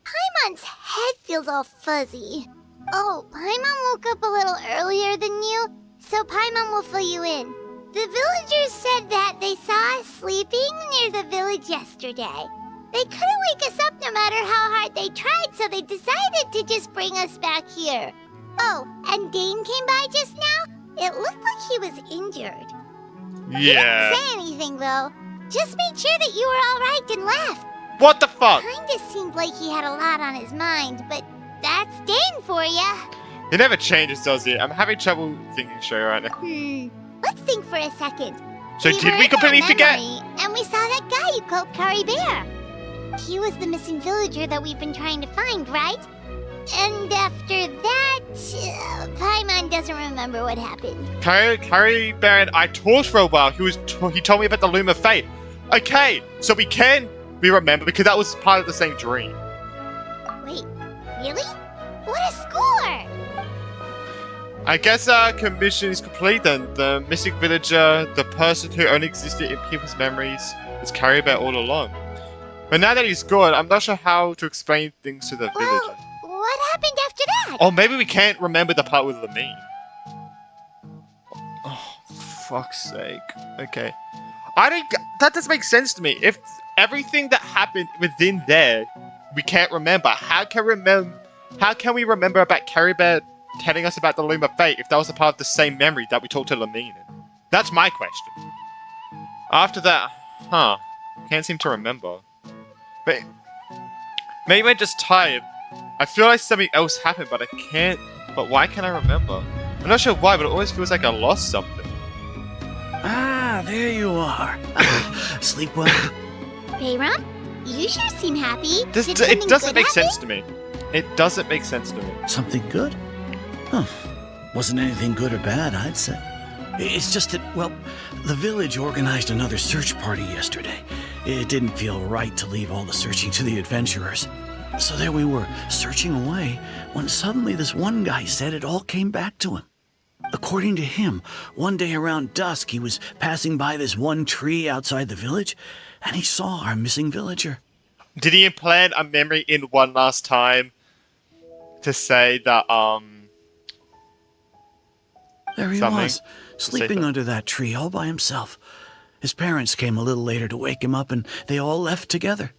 Paimon's head feels all fuzzy. Oh, Paimon woke up a little earlier than you, so Paimon will fill you in. The villagers said that they saw us sleeping near the village yesterday. They couldn't wake us up no matter how hard they tried, so they decided to just bring us back here. Oh, and Dane came by just now? It looked like he was injured. Yeah. He didn't say anything, though. Just made sure that you were alright and left. What the fuck? Kinda seemed like he had a lot on his mind, but that's Dane for ya. He never changes, does he? I'm having trouble thinking straight right now. Let's think for a second. So did we completely forget? And we saw that guy you called Kari Bear. He was the missing villager that we've been trying to find, right? And after that, Paimon doesn't remember what happened. Kari Bear and I talked for a while. He told me about the Loom of Fate. Okay, so we remember because that was part of the same dream. Wait, really? What a score! I guess our commission is complete then. The missing villager, the person who only existed in people's memories, is Kari Bear all along. But now that he's gone, I'm not sure how to explain things to the villager. What happened after that? Oh, maybe we can't remember the part with Lamine. Oh, fuck's sake. Okay. That doesn't make sense to me. If everything that happened within there, we can't remember. How can we remember about Kari Bear telling us about the Loom of Fate if that was a part of the same memory that we talked to Lamine in? That's my question. After that, can't seem to remember. But maybe we're just tired. I feel like something else happened, but I can't. But why can't I remember? I'm not sure why, but it always feels like I lost something. Ah, there you are. Sleep well? Bayron, you sure seem happy. It something doesn't good make happen? sense to me. It doesn't make sense to me. Something good? Huh. Wasn't anything good or bad, I'd say. It's just that, well, the village organized another search party yesterday. It didn't feel right to leave all the searching to the adventurers. So there we were, searching away, when suddenly this one guy said it all came back to him. According to him, one day around dusk, he was passing by this one tree outside the village, and he saw our missing villager. Did he implant a memory in one last time to say that, There he something? was, sleeping under that tree all by himself. His parents came a little later to wake him up, and they all left together.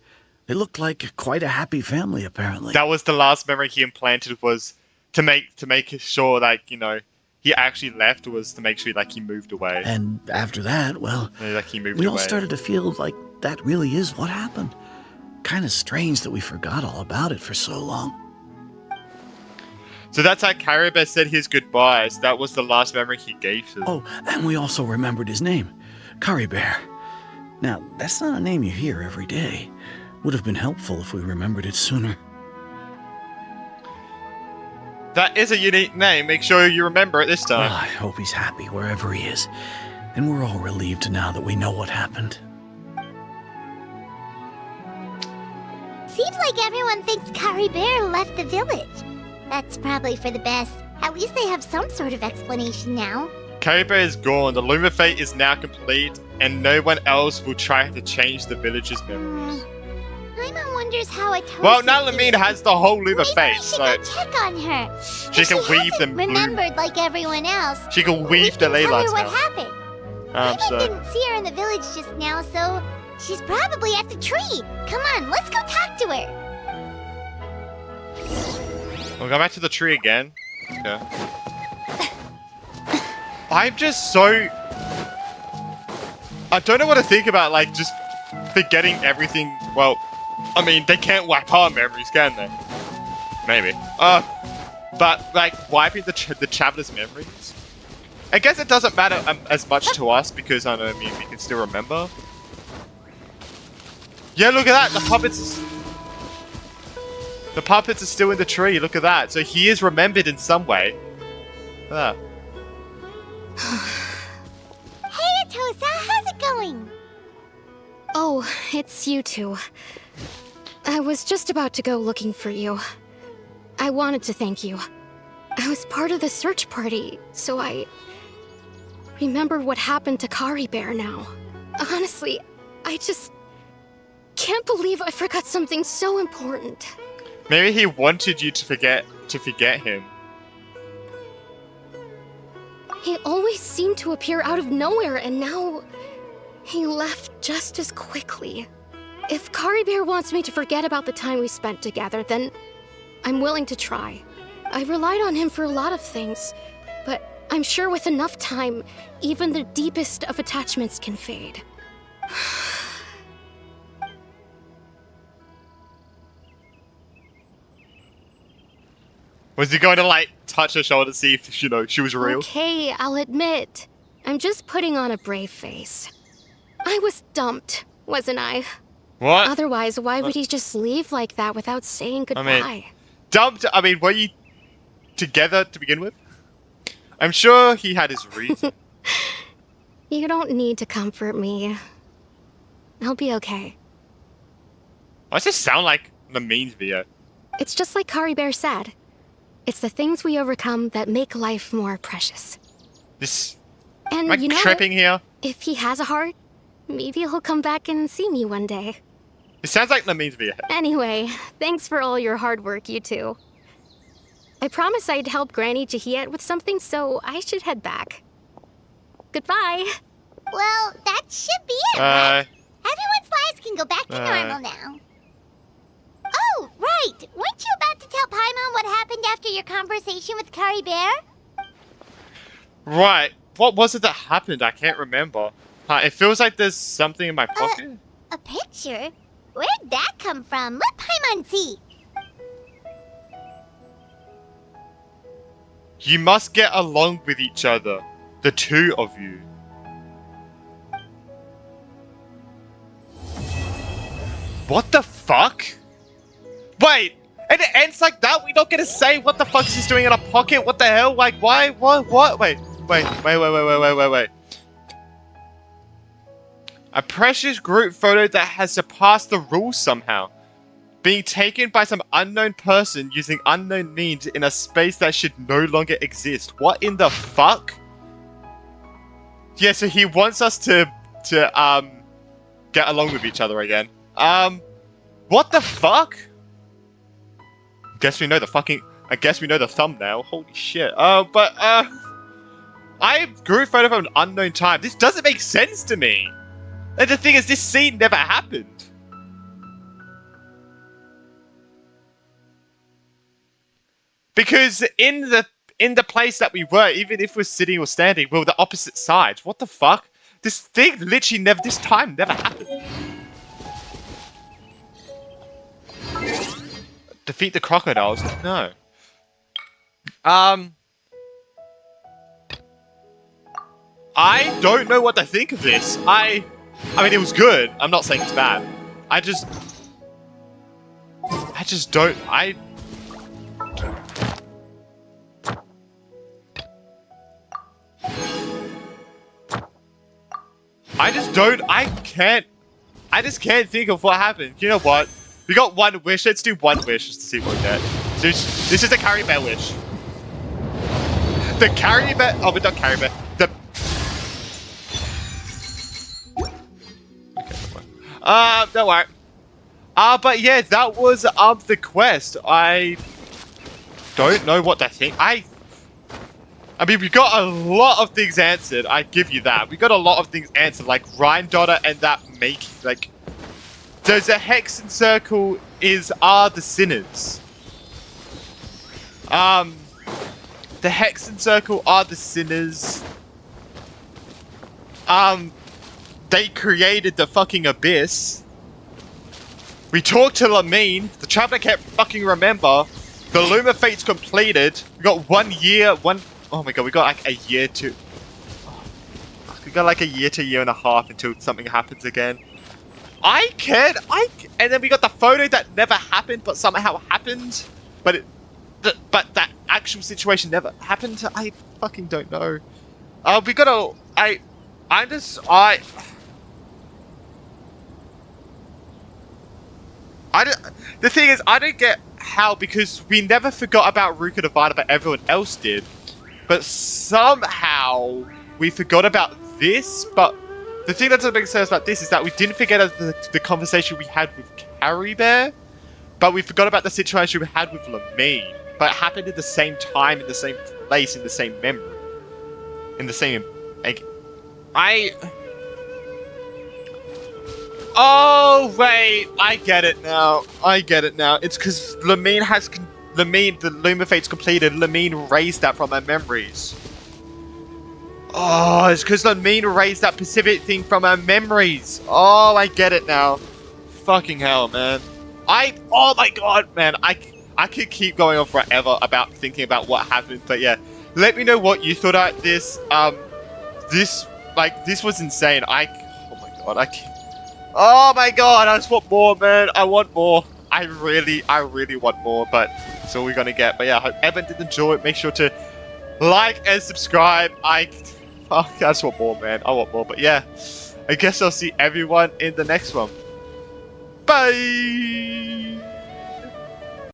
They looked like quite a happy family, apparently. That was the last memory he implanted, was to make sure that, you know, he actually left, was to make sure like he moved away. And after that, well, Like he moved we away. all started to feel like that really is what happened. Kind of strange that we forgot all about it for so long. So that's how Caribou said his goodbyes. That was the last memory he gave to them. Oh, and we also remembered his name, Curry Bear. Now, that's not a name you hear every day. Would have been helpful if we remembered it sooner. That is a unique name. Make sure you remember it this Well, time. I hope he's happy wherever he is. And we're all relieved now that we know what happened. Seems like everyone thinks Curry Bear left the village. That's probably for the best. At least they have some sort of explanation now. Caribou is gone. The Luma fate is now complete, and no one else will try to change the village's memories. Paimon wonders how I told Well, now Lamine has the whole Luma Maybe fate, we should so go check on her. she If can weave hasn't them blue. remembered like everyone else. She can we weave the can ley tell her lines what now. happened. Paimon So didn't see her in the village just now, so she's probably at the tree. Come on, let's go talk to her. we'll go back to the tree again. Okay. I'm just so... I don't know what to think about, like, just forgetting everything. Well, I mean, they can't wipe our memories, can they? Maybe. But, like, wiping the traveler's memories? I guess it doesn't matter as much to us, because, I mean, we can still remember. Yeah, look at that! The puppets are still in the tree, look at that. So he is remembered in some way. Look at that. Hey, Atosa, how's it going? Oh, it's you two. I was just about to go looking for you. I wanted to thank you. I was part of the search party, so I remember what happened to Kari Bear now. Honestly, I just can't believe I forgot something so important. Maybe he wanted you to forget him. He always seemed to appear out of nowhere, and now he left just as quickly. If Kari Bear wants me to forget about the time we spent together, then I'm willing to try. I relied on him for a lot of things, but I'm sure with enough time, even the deepest of attachments can fade. Was he going to, like, touch her shoulder to see if, you know, she was real? Okay, I'll admit. I'm just putting on a brave face. I was dumped, wasn't I? What? Otherwise, why would he just leave like that without saying goodbye? Dumped? I mean, were you together to begin with? I'm sure he had his reason. You don't need to comfort me. I'll be okay. Why does this sound like the memes video? It's just like Kari Bear said. It's the things we overcome that make life more precious. This... And Am I you know, tripping here? if he has a heart, maybe he'll come back and see me one day. It sounds like the memes video. Anyway, thanks for all your hard work, you two. I promised I'd help Granny Jahiet with something, so I should head back. Goodbye. Well, that should be it, right? Bye. Everyone's lives can go back to normal now. Oh, right! Weren't you about to tell Paimon what happened after your conversation with Kari Bear? Right. What was it that happened? I can't remember. It feels like there's something in my pocket. A picture? Where'd that come from? Let Paimon see. You must get along with each other. The two of you. What the fuck? Wait! And it ends like that? We don't get to say what the fuck she's doing in a pocket? What the hell? Like, why? What? Wait. A precious group photo that has surpassed the rules somehow. Being taken by some unknown person using unknown means in a space that should no longer exist. What in the fuck? Yeah, so he wants us to get along with each other again. What the fuck? I guess we know the thumbnail. Holy shit. I group photo from an unknown time. This doesn't make sense to me. And the thing is, this scene never happened. Because in the place that we were, even if we're sitting or standing, we were the opposite sides. What the fuck? This thing literally this time never happened. Defeat the crocodiles? No. I don't know what to think of this. I mean, it was good. I'm not saying it's bad. I just don't. I just can't think of what happened. You know what? We got one wish. Let's do one wish just to see what we get. This is the carry bear wish. The carry bear. Oh, but not carry bear. Okay, don't worry. But yeah, that was the quest. I don't know what to think. I mean, we got a lot of things answered. I give you that. We got a lot of things answered, like Rhyndaughter and that like. There's a hex and circle are the sinners. The hex and circle are the sinners. They created the fucking abyss. We talked to Lamine. The traveler can't fucking remember. The Luma Fate's completed. We got 1 year, oh my god, we got like a year to... We got like a year to year and a half until something happens again. And then we got the photo that never happened, but somehow happened. But that actual situation never happened. I fucking don't know. We gotta... The thing is, I don't get how, because we never forgot about Ruka Devada, but everyone else did. But somehow we forgot about this. But the thing that doesn't make sense about this is that we didn't forget the conversation we had with Carrie Bear, but we forgot about the situation we had with Lamine. But it happened at the same time, in the same place, in the same memory, in the same. Oh wait, I get it now. It's because the Luma Fate's completed. Lamine raised that from her memories. Oh, it's because Lamine raised that specific thing from her memories. Oh, I get it now. Fucking hell, man. Oh my god, man. I could keep going on forever about thinking about what happened, but yeah. Let me know what you thought about this. This was insane. Oh my god, I just want more, man. I want more. I really want more, but that's all we're gonna get. But yeah, I hope everyone did enjoy it. Make sure to like and subscribe. I just want more, man. I want more. But yeah, I guess I'll see everyone in the next one. Bye!